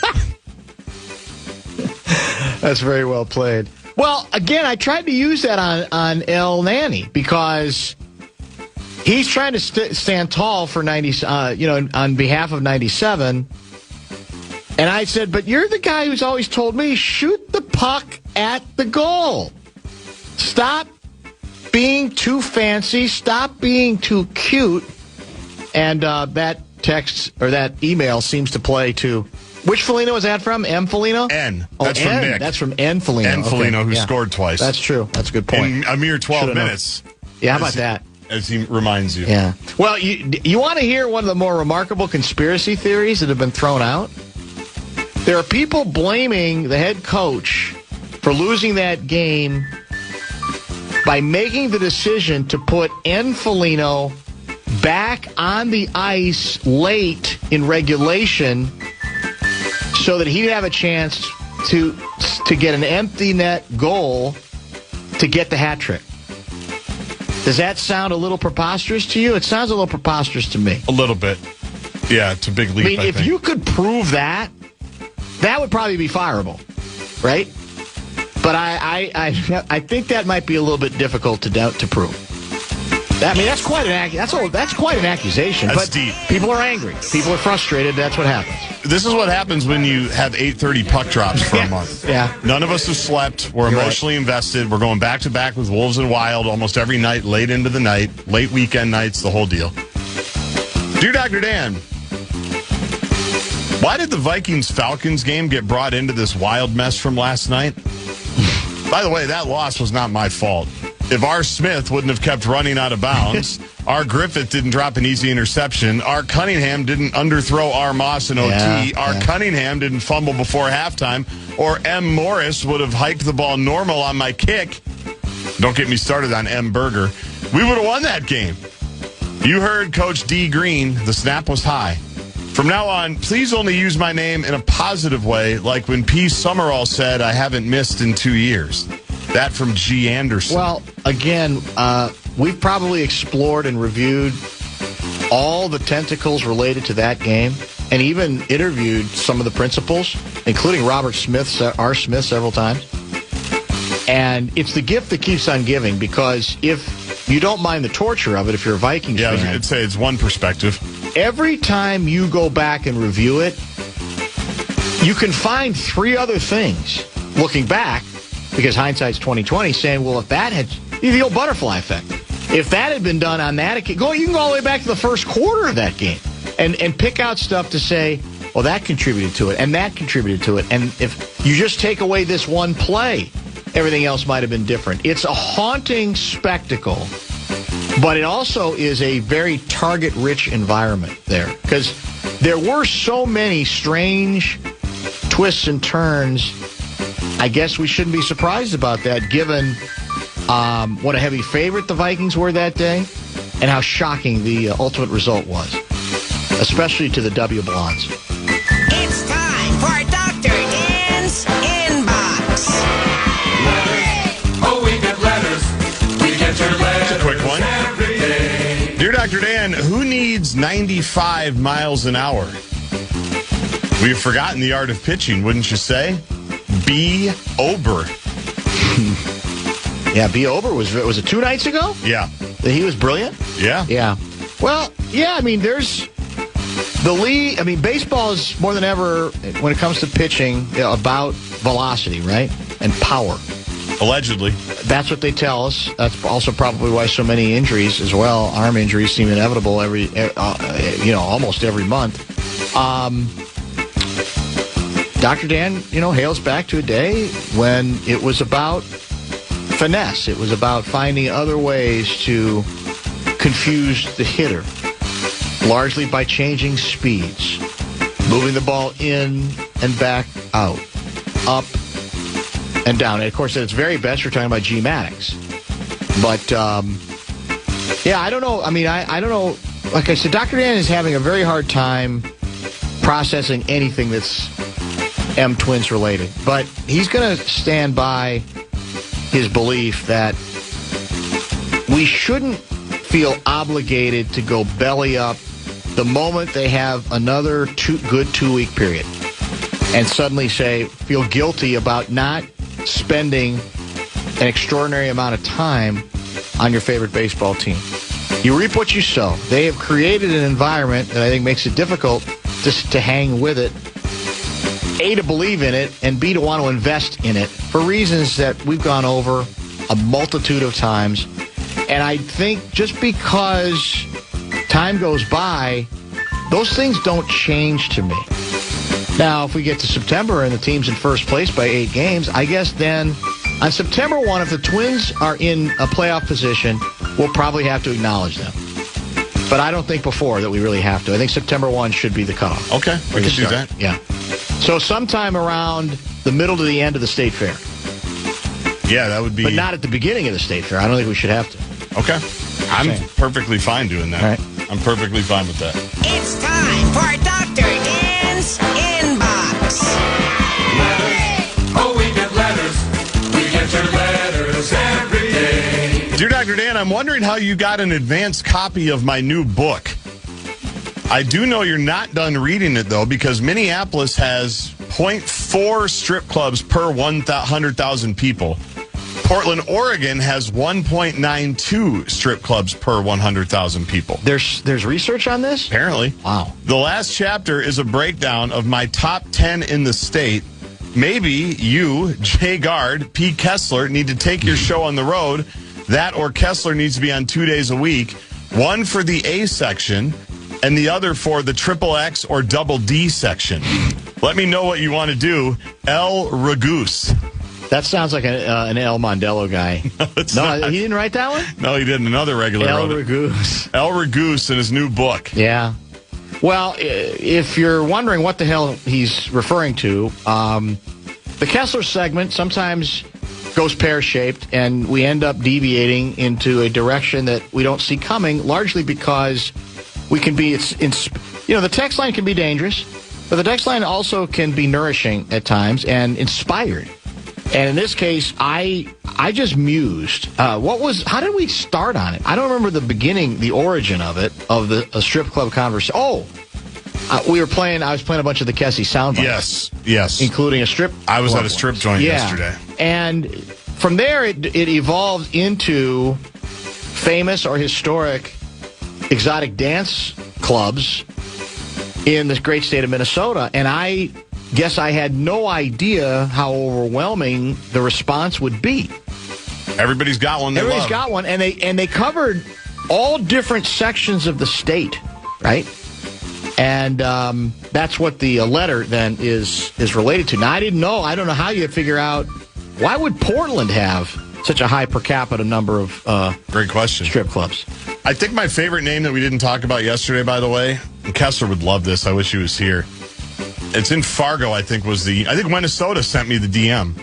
B: That's very well played. Well, again, I tried to use that on El Nani because he's trying to stand tall for 90. On behalf of 97. And I said, but you're the guy who's always told me shoot the puck at the goal. Stop being too fancy. Stop being too cute. And that text or that email seems to play to which Felino is that from? M. Felino?
C: N. That's from Nick.
B: That's from N. Felino.
C: N. Felino, who scored twice.
B: That's true. That's a good point.
C: In a mere 12 minutes.
B: Yeah, how about that?
C: As he reminds you.
B: Yeah. Well, you want to hear one of the more remarkable conspiracy theories that have been thrown out? There are people blaming the head coach for losing that game by making the decision to put N. Felino back on the ice late in regulation so that he'd have a chance to get an empty net goal to get the hat trick. Does that sound a little preposterous to you? It sounds a little preposterous to me.
C: A little bit. Yeah, it's a big leap,
B: I mean, if you could prove that, that would probably be fireable, right? But I think that might be a little bit difficult to prove. I mean, that's quite an accusation.
C: That's
B: but
C: deep.
B: People are angry. People are frustrated. That's what happens.
C: This is what happens when you have 8:30 puck drops for a month.
B: Yeah.
C: None of us have slept. We're emotionally invested. We're going back to back with Wolves and Wild almost every night, late into the night, late weekend nights, the whole deal. Dear Dr. Dan, why did the Vikings-Falcons game get brought into this wild mess from last night? By the way, that loss was not my fault. If R. Smith wouldn't have kept running out of bounds, R. Griffith didn't drop an easy interception, R. Cunningham didn't underthrow R. Moss in OT, R. Cunningham didn't fumble before halftime, or M. Morris would have hiked the ball normal on my kick. Don't get me started on M. Berger. We would have won that game. You heard Coach D. Green. The snap was high. From now on, please only use my name in a positive way, like when P. Summerall said, I haven't missed in 2 years. That from G. Anderson.
B: Well, again, we've probably explored and reviewed all the tentacles related to that game and even interviewed some of the principals, including Robert Smith, R. Smith, several times. And it's the gift that keeps on giving, because if you don't mind the torture of it, if you're a Vikings fan.
C: Yeah, I'd say it's one perspective.
B: Every time you go back and review it, you can find three other things looking back, because hindsight's 20/20, saying, well, if that had the old butterfly effect, if that had been done on that, you can go all the way back to the first quarter of that game and pick out stuff to say, well, that contributed to it and that contributed to it. And if you just take away this one play, everything else might have been different. It's a haunting spectacle, but it also is a very target-rich environment there, because there were so many strange twists and turns. I guess we shouldn't be surprised about that, given what a heavy favorite the Vikings were that day and how shocking the ultimate result was, especially to the W Blondes.
F: It's time for Dr. Dan's Inbox.
G: Oh, we get letters. We get your letters.
C: It's a quick one.
G: Every day.
C: Dear Dr. Dan, who needs 95 miles an hour? We've forgotten the art of pitching, wouldn't you say? B. Ober.
B: Yeah, B. Ober was it 2 nights ago?
C: Yeah.
B: That he was brilliant?
C: Yeah.
B: Yeah. Well, yeah, I mean, there's the league. I mean, baseball is more than ever, when it comes to pitching, about velocity, right? And power.
C: Allegedly.
B: That's what they tell us. That's also probably why so many injuries as well, arm injuries, seem inevitable almost every month. Dr. Dan, hails back to a day when it was about finesse. It was about finding other ways to confuse the hitter, largely by changing speeds, moving the ball in and back out, up and down. And, of course, at its very best, we're talking about G Maddox. But, I don't know. I mean, I don't know. Like I said, Dr. Dan is having a very hard time processing anything that's M Twins related. But he's going to stand by his belief that we shouldn't feel obligated to go belly up the moment they have another good 2-week period and suddenly feel guilty about not spending an extraordinary amount of time on your favorite baseball team. You reap what you sow. They have created an environment that I think makes it difficult to hang with it, A, to believe in it, and B, to want to invest in it for reasons that we've gone over a multitude of times. And I think just because time goes by, those things don't change to me. Now, if we get to September and the team's in first place by 8 games, I guess then on September 1, if the Twins are in a playoff position, we'll probably have to acknowledge them. But I don't think before that we really have to. I think September 1 should be the cutoff.
C: Okay, we can do that.
B: Yeah. So sometime around the middle to the end of the State Fair.
C: Yeah, that would be...
B: But not at the beginning of the State Fair. I don't think we should have to.
C: Okay. I'm perfectly fine doing that.
B: All right.
C: I'm perfectly fine with that.
F: It's time for Dr. Dan's Inbox.
G: Oh, we get letters. We get your letters every day.
C: Dear Dr. Dan, I'm wondering how you got an advance copy of my new book. I do know you're not done reading it, though, because Minneapolis has 0.4 strip clubs per 100,000 people. Portland, Oregon has 1.92 strip clubs per 100,000 people.
B: There's research on this?
C: Apparently.
B: Wow.
C: The last chapter is a breakdown of my top 10 in the state. Maybe you, Jay Gard, P. Kessler, need to take your show on the road. That or Kessler needs to be on 2 days a week. One for the A section and the other for the XXX or double D section. Let me know what you want to do. El Ragoose.
B: That sounds like an El Mondello guy. No, he didn't write that one?
C: No, he didn't. Another regular
B: El
C: wrote it.
B: Ragoose.
C: El Ragoose in his new book.
B: Yeah. Well, if you're wondering what the hell he's referring to, the Kessler segment sometimes goes pear-shaped, and we end up deviating into a direction that we don't see coming, largely because we can be, the text line can be dangerous, but the text line also can be nourishing at times and inspired. And in this case, I just mused. How did we start on it? I don't remember the beginning, the origin of it, of a strip club conversation. I was playing a bunch of the Kessie sound bites.
C: Yes.
B: Including a strip.
C: I was at a strip joint yesterday.
B: And from there, it evolved into famous or historic exotic dance clubs in the great state of Minnesota. And I guess I had no idea how overwhelming the response would be.
C: Everybody's got one.
B: Everybody's got one, and they covered all different sections of the state, right? And that's what the letter then is related to. Now, I don't know how you figure out, why would Portland have such a high per capita number of
C: great question
B: strip clubs?
C: I think my favorite name that we didn't talk about yesterday, by the way, and Kessler would love this. I wish he was here. It's in Fargo, I think Minnesota sent me the DM.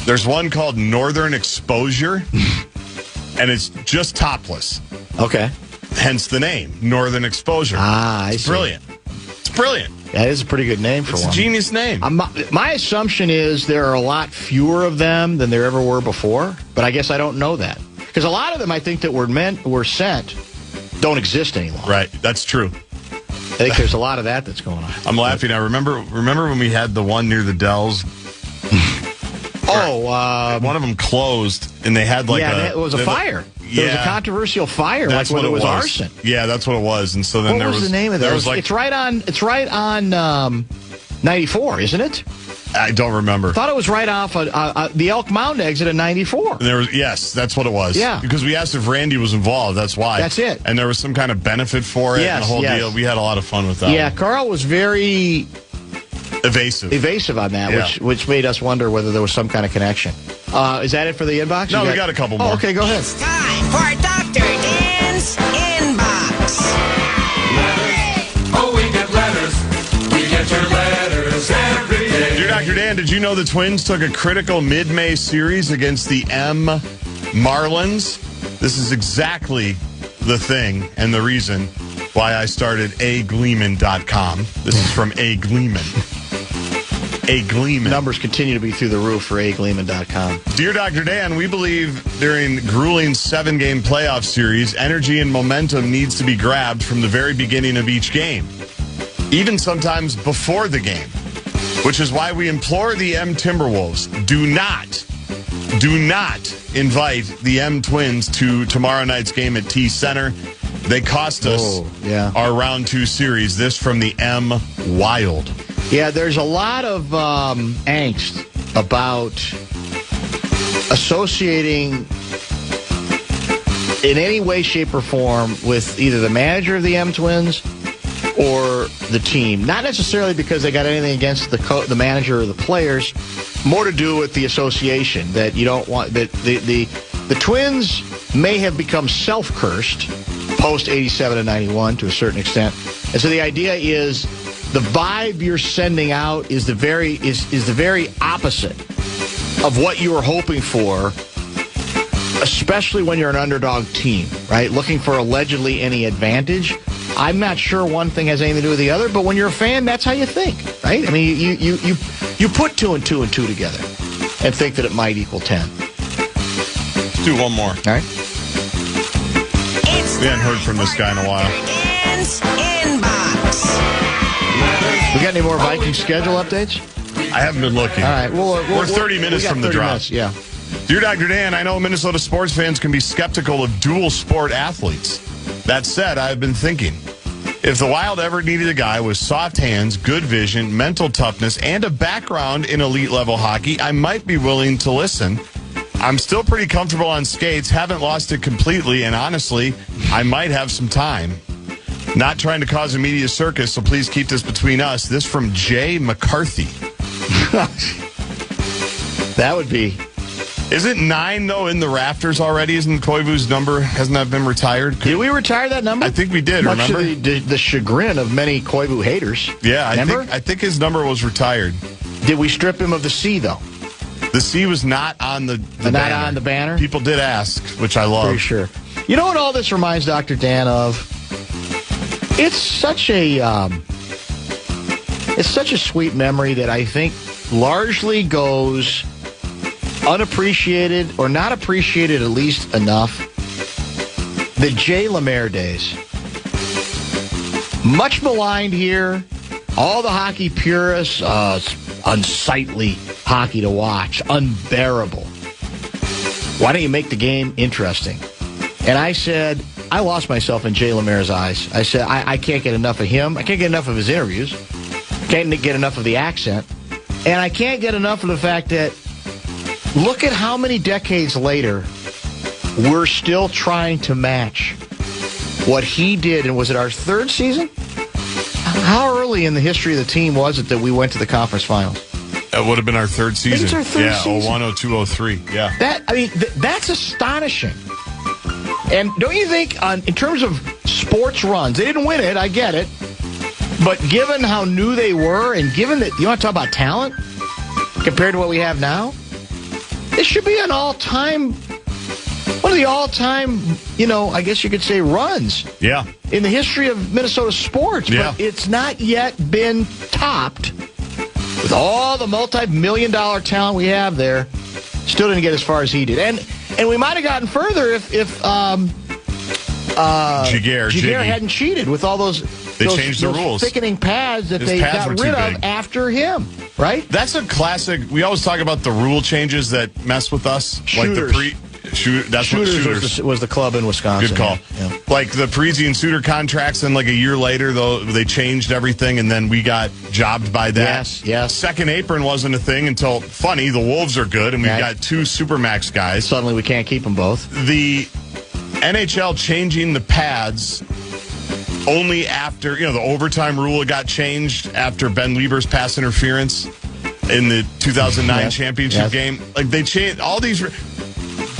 C: There's one called Northern Exposure, and it's just topless.
B: Okay.
C: Hence the name, Northern Exposure.
B: I see.
C: Brilliant. It's brilliant.
B: That is a pretty good name for one.
C: It's a genius name.
B: My assumption is there are a lot fewer of them than there ever were before, but I guess I don't know that. Because a lot of them I think that were sent don't exist anymore.
C: Right, that's true.
B: I think there's a lot of that's going on.
C: I'm laughing. I remember when we had the one near the Dells. One of them closed, and they had it
B: was a fire. There was a controversial fire,
C: that's
B: like when
C: what
B: it was arson.
C: Yeah, that's what it was. And so then
B: what was the name of that? It's right on 94, isn't it?
C: I don't remember.
B: I thought it was right off the Elk Mound exit at 94.
C: Yes, that's what it was.
B: Yeah.
C: Because we asked if Randy was involved. That's why.
B: That's it.
C: And there was some kind of benefit for it. And the whole deal. We had a lot of fun with that.
B: Yeah, Carl was very evasive on that, which made us wonder whether there was some kind of connection. Is that it for the inbox?
C: No, we got a couple more.
B: Oh, okay, go ahead.
F: It's time for Dr. Dan's Inbox.
G: Oh, we get letters. We get your letters every day.
C: Dear Dr. Dan, did you know the Twins took a critical mid-May series against the M Marlins? This is exactly the thing and the reason why I started agleeman.com. This is from A. Gleeman. A. Gleeman.
B: Numbers continue to be through the roof for agleeman.com.
C: Dear Dr. Dan, we believe during grueling 7-game playoff series, energy and momentum needs to be grabbed from the very beginning of each game, even sometimes before the game, which is why we implore the M Timberwolves, do not invite the M Twins to tomorrow night's game at T Center. They cost us our round 2 series. This from the M Wild.
B: Yeah, there's a lot of angst about associating in any way, shape, or form with either the manager of the M Twins or the team. Not necessarily because they got anything against the manager or the players. More to do with the association that you don't want. That the Twins may have become self-cursed post 87 and 91 to a certain extent, and so the idea is the vibe you're sending out is the very opposite of what you were hoping for, especially when you're an underdog team, right? Looking for allegedly any advantage. I'm not sure one thing has anything to do with the other, but when you're a fan, that's how you think, right? I mean, you put 2 and 2 and 2 together and think that it might equal 10.
C: Let's do one more.
B: All right.
F: It's
C: We hadn't heard from this guy in a while.
F: Dan's Inbox.
B: We got any more Vikings schedule updates?
C: I haven't been looking.
B: All right.
C: We're 30 minutes from the drop.
B: Minutes, yeah.
C: Dear Dr. Dan, I know Minnesota sports fans can be skeptical of dual sport athletes. That said, I've been thinking, if the Wild ever needed a guy with soft hands, good vision, mental toughness, and a background in elite level hockey, I might be willing to listen. I'm still pretty comfortable on skates, haven't lost it completely, and honestly, I might have some time. Not trying to cause a media circus, so please keep this between us. This from Jay McCarthy.
B: That would be.
C: Isn't 9, though, in the rafters already? Isn't Koivu's number, hasn't that been retired?
B: Did we retire that number?
C: I think we did,
B: Much
C: remember?
B: to the chagrin of many Koivu haters.
C: Yeah,
B: remember?
C: I think his number was retired.
B: Did we strip him of the C, though?
C: The C was not on the banner.
B: On the banner?
C: People did ask, which I love.
B: Pretty sure. You know what all this reminds Dr. Dan of? It's such a sweet memory that I think largely goes unappreciated or not appreciated at least enough. The Jay Lemaire days. Much maligned here. All the hockey purists, unsightly hockey to watch, unbearable. Why don't you make the game interesting? And I said, I lost myself in Jay Lemaire's eyes. I said, I can't get enough of him. I can't get enough of his interviews. Can't get enough of the accent. And I can't get enough of the fact that look at how many decades later we're still trying to match what he did. And was it our third season? How early in the history of the team was it that we went to the conference finals?
C: That would have been our third season.
B: It's our third season.
C: 01, 02, 03. Yeah.
B: That's astonishing. And don't you think, in terms of sports runs, they didn't win it, I get it, but given how new they were and given that, you want to talk about talent compared to what we have now, it should be one of the all-time, I guess you could say runs.
C: Yeah.
B: In the history of Minnesota sports.
C: Yeah.
B: But it's not yet been topped with all the multi-million-dollar talent we have there. Still didn't get as far as he did. And we might have gotten further if Jaguar hadn't cheated with all those
C: changed the rules.
B: Thickening pads that they
C: pads
B: got
C: were
B: rid
C: too
B: of
C: big.
B: after him, right?
C: That's a classic. We always talk about the rule changes that mess with us.
B: Shooters.
C: Like Shooters
B: was the club in Wisconsin.
C: Good call.
B: Yeah.
C: Like the Parisi and Suter contracts, and like a year later, though, they changed everything, and then we got jobbed by that.
B: Yes.
C: Second apron wasn't a thing until, the Wolves are good, and we've got 2 Supermax guys.
B: Suddenly we can't keep them both.
C: The NHL changing the pads only after, the overtime rule got changed after Ben Lieber's pass interference in the 2009 championship game. Like, they changed all these...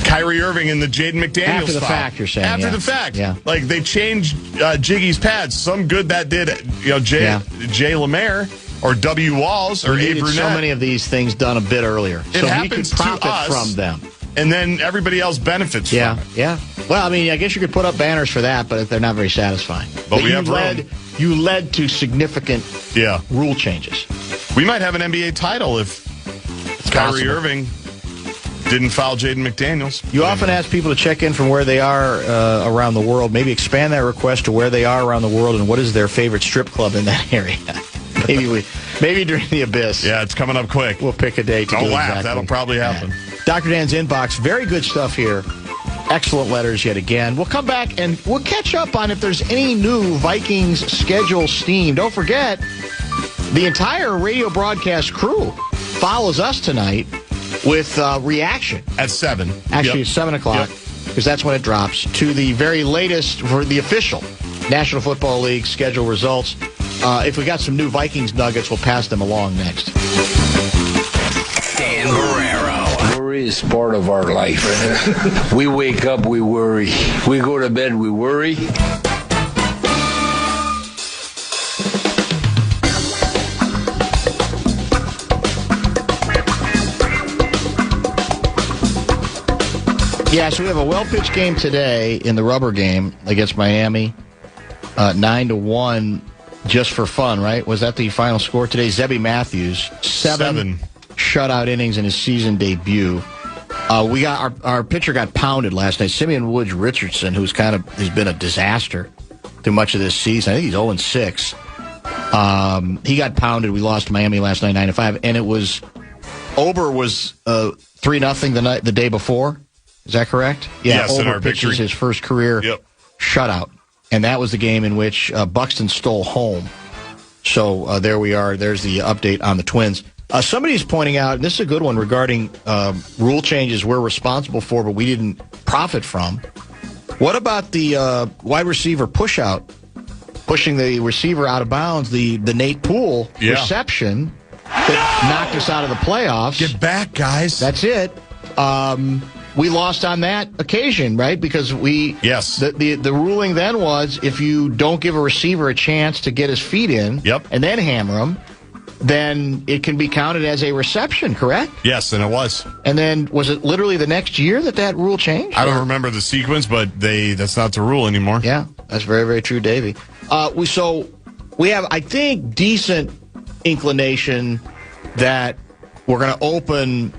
C: Kyrie Irving and the Jaden McDaniels
B: After the
C: foul.
B: fact, you're saying.
C: After the fact.
B: Yeah.
C: Like, they changed Jiggy's pads. Some good that did, Jay Lemaire or W. Walls or Abe Brunette.
B: So many of these things done a bit earlier.
C: It
B: so
C: happens
B: we could profit
C: to us,
B: from them.
C: And then everybody else benefits from it.
B: Yeah. Well, I guess you could put up banners for that, but they're not very satisfying.
C: But we have
B: you led to significant rule changes.
C: We might have an NBA title if Kyrie Irving didn't foul Jaden McDaniels.
B: You often ask people to check in from where they are around the world. Maybe expand that request to where they are around the world and what is their favorite strip club in that area. maybe during the Abyss.
C: Yeah, it's coming up quick.
B: We'll pick a day to
C: Don't
B: do
C: laugh.
B: exactly.
C: That'll probably happen.
B: Dr. Dan's inbox. Very good stuff here. Excellent letters yet again. We'll come back and we'll catch up on if there's any new Vikings schedule steam. Don't forget, the entire radio broadcast crew follows us tonight with reaction.
C: At 7.
B: Actually, it's 7 o'clock, because that's when it drops, to the very latest for the official National Football League schedule results. If we got some new Vikings nuggets, we'll pass them along next.
A: Dan Barrero.
H: Worry is part of our life. We wake up, we worry. We go to bed, we worry.
B: Yeah, so we have a well-pitched game today in the rubber game against Miami, 9-1, just for fun, right? Was that the final score today? Zebby Matthews, seven shutout innings in his season debut. We got our pitcher got pounded last night. Simeon Woods Richardson, has been a disaster through much of this season. I think he's 0-6. He got pounded. We lost to Miami last night, 9-5, and it was Ober was 3-0 the day before. Is that correct? Yeah,
C: yes,
B: Ober pitches his first career shutout. And that was the game in which Buxton stole home. So there we are. There's the update on the Twins. Somebody's pointing out, and this is a good one, regarding rule changes we're responsible for, but we didn't profit from. What about the wide receiver push-out pushing the receiver out of bounds, the Nate Poole reception that knocked us out of the playoffs.
C: Get back, guys.
B: That's it. We lost on that occasion, right? Because the ruling then was if you don't give a receiver a chance to get his feet in and then hammer him, then it can be counted as a reception, correct?
C: Yes, and it was.
B: And then was it literally the next year that rule changed?
C: I don't remember the sequence, but that's not the rule anymore.
B: Yeah, that's very, very true, Davey. We have, I think, decent inclination that we're going to open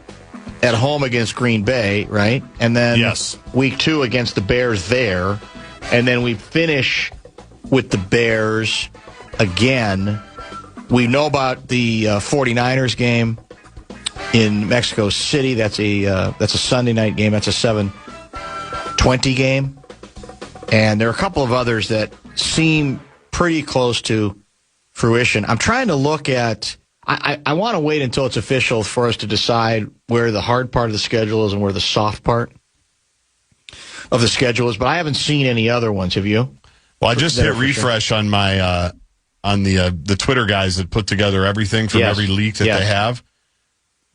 B: at home against Green Bay, right? And then week 2 against the Bears there. And then we finish with the Bears again. We know about the 49ers game in Mexico City. That's a Sunday night game. That's a 7:20 game. And there are a couple of others that seem pretty close to fruition. I'm trying to look at I want to wait until it's official for us to decide where the hard part of the schedule is and where the soft part of the schedule is, but I haven't seen any other ones. Have you?
C: Well, I just hit refresh on my on the Twitter guys that put together everything from every leak that they have.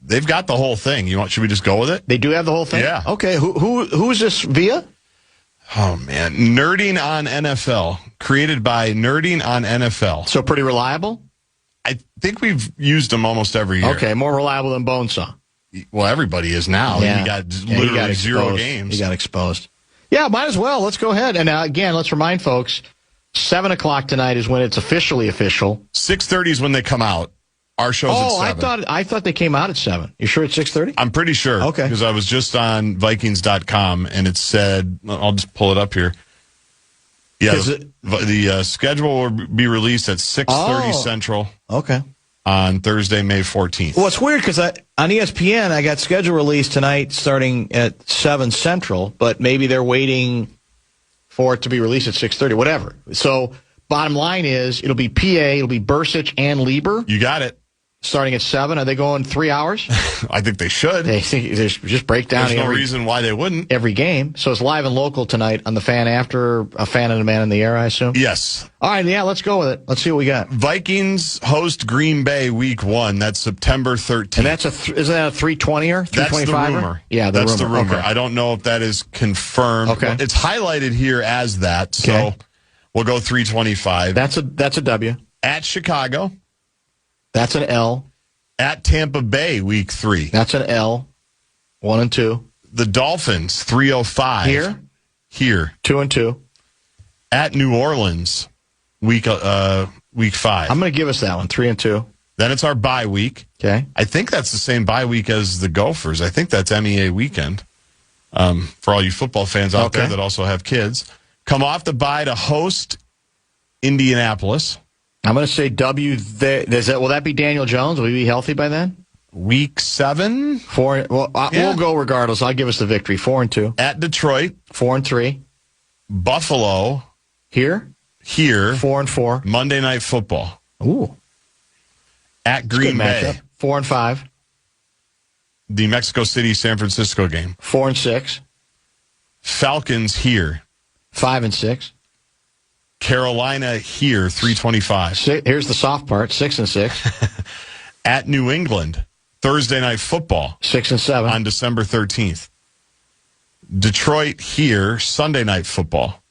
C: They've got the whole thing. Should we just go with it?
B: They do have the whole thing?
C: Yeah.
B: Okay. Who is this via?
C: Oh, man. Nerding on NFL. Created by Nerding on NFL.
B: So pretty reliable?
C: I think we've used them almost every year.
B: Okay, more reliable than Bonesaw.
C: Well, everybody is now.
B: Yeah.
C: He got literally 0 games.
B: He got exposed. Yeah, might as well. Let's go ahead. And again, let's remind folks, 7 o'clock tonight is when it's officially official.
C: 6:30 is when they come out. Our show's at 7.
B: I thought they came out at 7. You sure it's 6:30?
C: I'm pretty sure.
B: Okay.
C: Because I was just on Vikings.com, and it said, I'll just pull it up here. Yeah, the schedule will be released at 6:30 Central.
B: Okay.
C: On Thursday, May 14th.
B: Well, it's weird because on ESPN, I got schedule released tonight starting at 7 Central, but maybe they're waiting for it to be released at 6:30, whatever. So, bottom line is, it'll be PA, it'll be Bursich and Lieber.
C: You got it.
B: Starting at 7. Are they going 3 hours?
C: I think they should.
B: They just break down.
C: There's no reason why they wouldn't.
B: Every game. So it's live and local tonight on the Fan after A Fan and a Man in the Air, I assume?
C: Yes.
B: All right, yeah, let's go with it. Let's see what we got.
C: Vikings host Green Bay week 1. That's September 13th.
B: And isn't that a 320er? 325er?
C: That's the rumor.
B: Yeah,
C: that's the rumor.
B: Okay.
C: I don't know if that is confirmed.
B: Okay.
C: It's highlighted here as that, so we'll go 325.
B: That's a W.
C: At Chicago.
B: That's an L.
C: At Tampa Bay, week 3.
B: That's an L. 1 and 2.
C: The Dolphins, 305. Here.
B: 2 and 2.
C: At New Orleans, week 5.
B: I'm going to give us that one, 3 and 2.
C: Then it's our bye week.
B: Okay.
C: I think that's the same bye week as the Gophers. I think that's MEA weekend. For all you football fans out there that also have kids. Come off the bye to host Indianapolis.
B: I'm going to say W. Will that be Daniel Jones? Will he be healthy by then?
C: Week 7.
B: 4. Well, we'll go regardless. I'll give us the victory. 4 and 2.
C: At Detroit.
B: 4 and 3.
C: Buffalo.
B: Here. 4 and 4.
C: Monday Night Football.
B: Ooh.
C: At Green Bay.
B: 4 and 5.
C: The Mexico City San Francisco game.
B: 4 and 6.
C: Falcons here.
B: 5 and 6.
C: Carolina here, 325.
B: Here's the soft part, 6 and 6.
C: At New England, Thursday Night Football.
B: 6 and 7.
C: On December 13th. Detroit here, Sunday Night Football.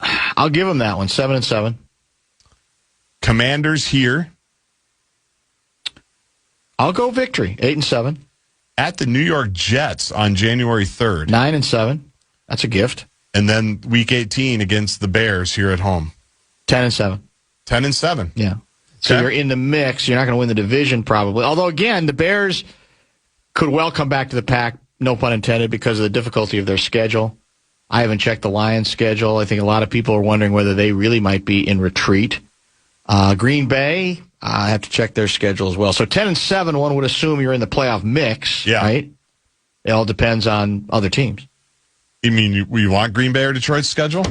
B: I'll give them that one, 7 and 7.
C: Commanders here.
B: I'll go victory, 8 and 7.
C: At the New York Jets on January 3rd.
B: 9 and 7. That's a gift.
C: And then week 18 against the Bears here at home.
B: 10 and 7.
C: 10 and 7.
B: Yeah. So you're in the mix. You're not going to win the division probably. Although, again, the Bears could well come back to the pack, no pun intended, because of the difficulty of their schedule. I haven't checked the Lions' schedule. I think a lot of people are wondering whether they really might be in retreat. Green Bay, I have to check their schedule as well. So 10 and 7, one would assume you're in the playoff mix, right? It all depends on other teams.
C: You mean you want Green Bay or Detroit's schedule?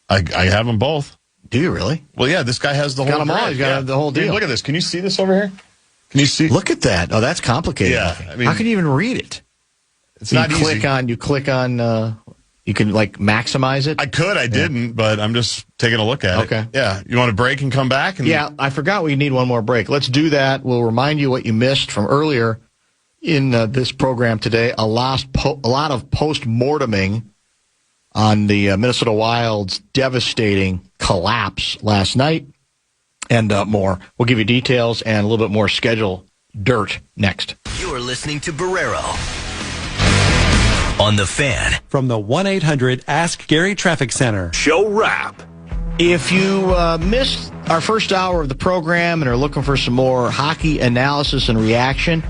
C: I have them both.
B: Do you really?
C: Well, yeah, this guy has the whole
B: got them all. He's got the whole deal.
C: Dude, look at this. Can you see this over here? Can you see?
B: Look at that. Oh, that's complicated.
C: Yeah.
B: I mean, how can you even read it?
C: It's not easy.
B: You click on You can, maximize it?
C: I could. I didn't, but I'm just taking a look at it.
B: Okay.
C: Yeah. You want a break and come back?
B: Yeah, I forgot we need one more break. Let's do that. We'll remind you what you missed from earlier in this program today. A lot of post-morteming on the Minnesota Wild's devastating collapse last night, and more. We'll give you details and a little bit more schedule dirt next.
A: You're listening to Barrero on The Fan.
I: From the 1-800-ASK-GARY Traffic Center.
E: Show wrap.
B: If you missed our first hour of the program and are looking for some more hockey analysis and reaction,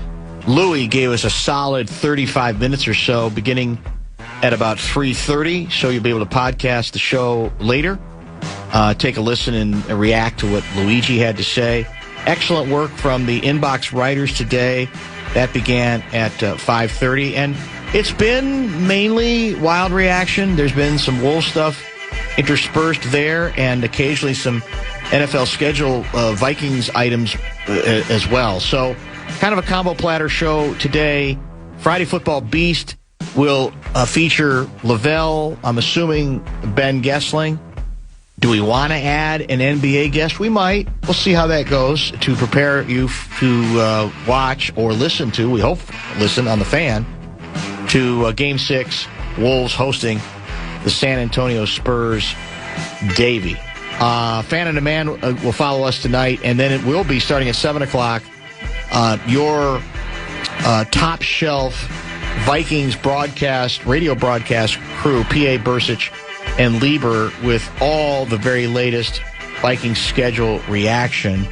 B: Louie gave us a solid 35 minutes or so, beginning at about 3:30, so you'll be able to podcast the show later. Take a listen and react to what Luigi had to say. Excellent work from the inbox writers today. That began at 5:30, and it's been mainly Wild reaction. There's been some Wolves stuff interspersed there, and occasionally some NFL schedule Vikings items as well. So kind of a combo platter show today. Friday Football Beast will feature Lavelle, I'm assuming Ben Gessling. Do we want to add an NBA guest? We might. We'll see how that goes to prepare you to watch or listen to, we hope listen on The Fan, to Game 6, Wolves hosting the San Antonio Spurs. Davey. Fan on Demand will follow us tonight, and then it will be starting at 7 o'clock. Your top shelf Vikings radio broadcast crew, P.A. Bursich and Lieber, with all the very latest Vikings schedule reaction.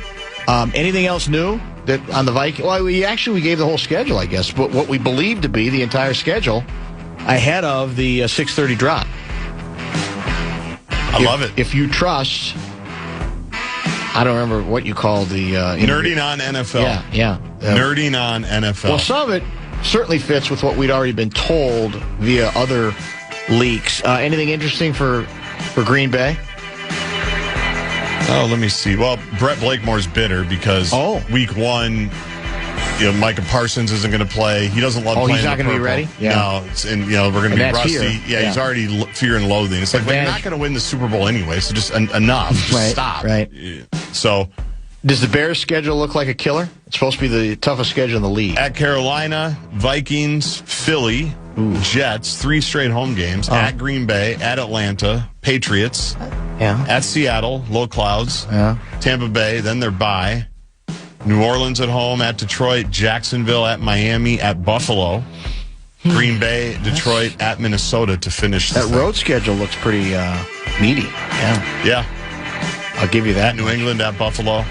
B: Anything else new that on the Vikings? Well, we gave the whole schedule, I guess, but what we believe to be the entire schedule ahead of the 6:30 drop.
C: I love it.
B: If you trust, I don't remember what you call the
C: Nerding on NFL.
B: Yeah.
C: Nerding on NFL.
B: Well, some of it certainly fits with what we'd already been told via other leaks. Anything interesting for Green Bay?
C: Oh, let me see. Well, Brett Blakemore's bitter because week 1, Micah Parsons isn't going to play. He doesn't love playing.
B: He's not going to be ready?
C: Yeah. No, we're going to be rusty. Yeah, he's already fear and loathing. It's like, you're not going to win the Super Bowl anyway, so just enough. Just stop.
B: Right.
C: So,
B: does the Bears' schedule look like a killer? It's supposed to be the toughest schedule in the league.
C: At Carolina, Vikings, Philly, Jets, 3 straight home games. At Green Bay, at Atlanta, Patriots. At Seattle, low clouds. Tampa Bay, then they're bye. New Orleans at home, at Detroit, Jacksonville, at Miami, at Buffalo. Green Bay, Detroit, at Minnesota to finish the
B: That road schedule looks pretty meaty.
C: Yeah.
B: I'll give you that.
C: At New England, at Buffalo.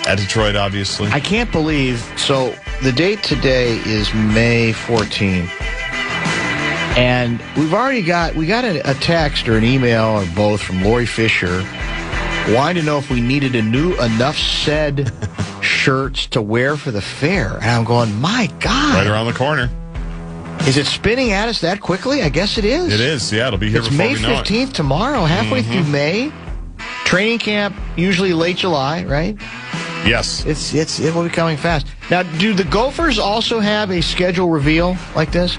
C: At Detroit, obviously.
B: I can't believe, so the date today is May 14th. And we got a text or an email or both from Lori Fisher wanting to know if we needed enough said shirts to wear for the fair. And I'm going, my God.
C: Right around the corner.
B: Is it spinning at us that quickly? I guess it is.
C: It is. Yeah, it'll be here
B: it's
C: before
B: May
C: we know it.
B: 15th tomorrow, halfway through May. Training camp, usually late July, right?
C: Yes.
B: It will be coming fast. Now, do the Gophers also have a schedule reveal like this?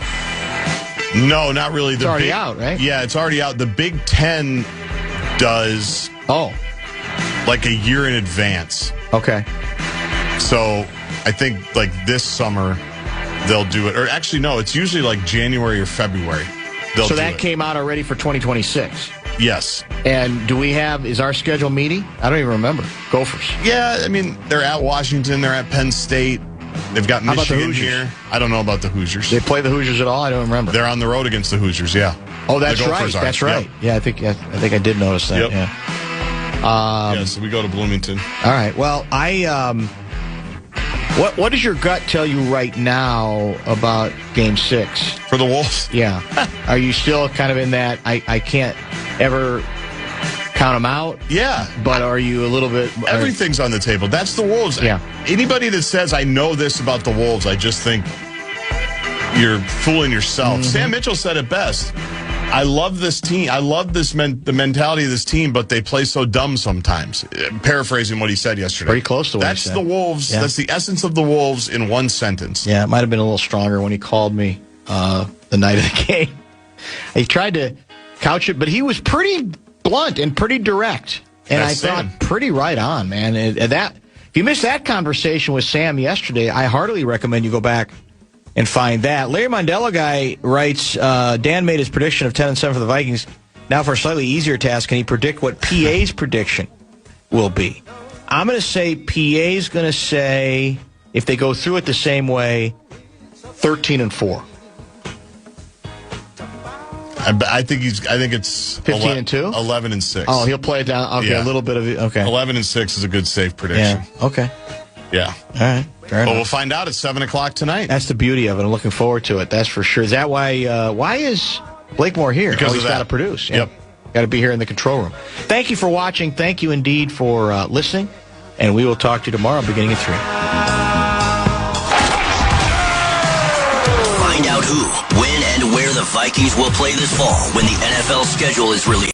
C: No, not really.
B: It's already out, right?
C: Yeah, it's already out. The Big Ten does like a year in advance.
B: Okay.
C: So I think this summer they'll do it. Or actually, no, it's usually like January or February.
B: So that came out already for 2026?
C: Yes.
B: And is our schedule meaty? I don't even remember. Gophers.
C: Yeah, I mean, they're at Washington, they're at Penn State. They've got Michigan here. I don't know about the Hoosiers.
B: They play the Hoosiers at all? I don't remember.
C: They're on the road against the Hoosiers, yeah.
B: Oh, that's right. That's right. Yep. Yeah, I think I did notice that.
C: Yep.
B: Yeah.
C: So we go to Bloomington.
B: All right. Well, what does your gut tell you right now about Game 6?
C: For the Wolves?
B: Yeah. Are you still kind of in that, I can't ever count them out?
C: Yeah.
B: But are you a little bit...
C: Everything's on the table. That's the Wolves.
B: Yeah.
C: Anybody that says, I know this about the Wolves, I just think you're fooling yourself. Sam Mitchell said it best. I love this team. I love the mentality of this team, but they play so dumb sometimes. Paraphrasing what he said yesterday.
B: Pretty close to what he said.
C: That's the Wolves. Yeah. That's the essence of the Wolves in one sentence.
B: Yeah, it might have been a little stronger when he called me the night of the game. He tried to couch it, but he was pretty blunt and pretty direct. And
C: That's
B: I thought pretty right on, man. And that if you missed that conversation with Sam yesterday, I heartily recommend you go back and find that. Larry Mondello guy writes, Dan made his prediction of 10-7 for the Vikings. Now for a slightly easier task, can he predict what PA's prediction will be? I'm going to say PA's going to say, if they go through it the same way, 13-4.
C: I think it's
B: 15-2,
C: 11-6.
B: Oh, he'll play it down. Okay, a little bit of it. Okay,
C: 11-6 is a good safe prediction.
B: Yeah. Okay.
C: Yeah.
B: All right. Fair enough.
C: We'll find out at 7:00 tonight.
B: That's the beauty of it. I'm looking forward to it. That's for sure. Is that why is Blakemore here?
C: Because
B: he's got to produce. Yeah.
C: Yep.
B: Got to be here in the control room. Thank you for watching. Thank you indeed for listening. And we will talk to you tomorrow beginning at 3.
A: Find out who, when, and where the Vikings will play this fall when the NFL schedule is released.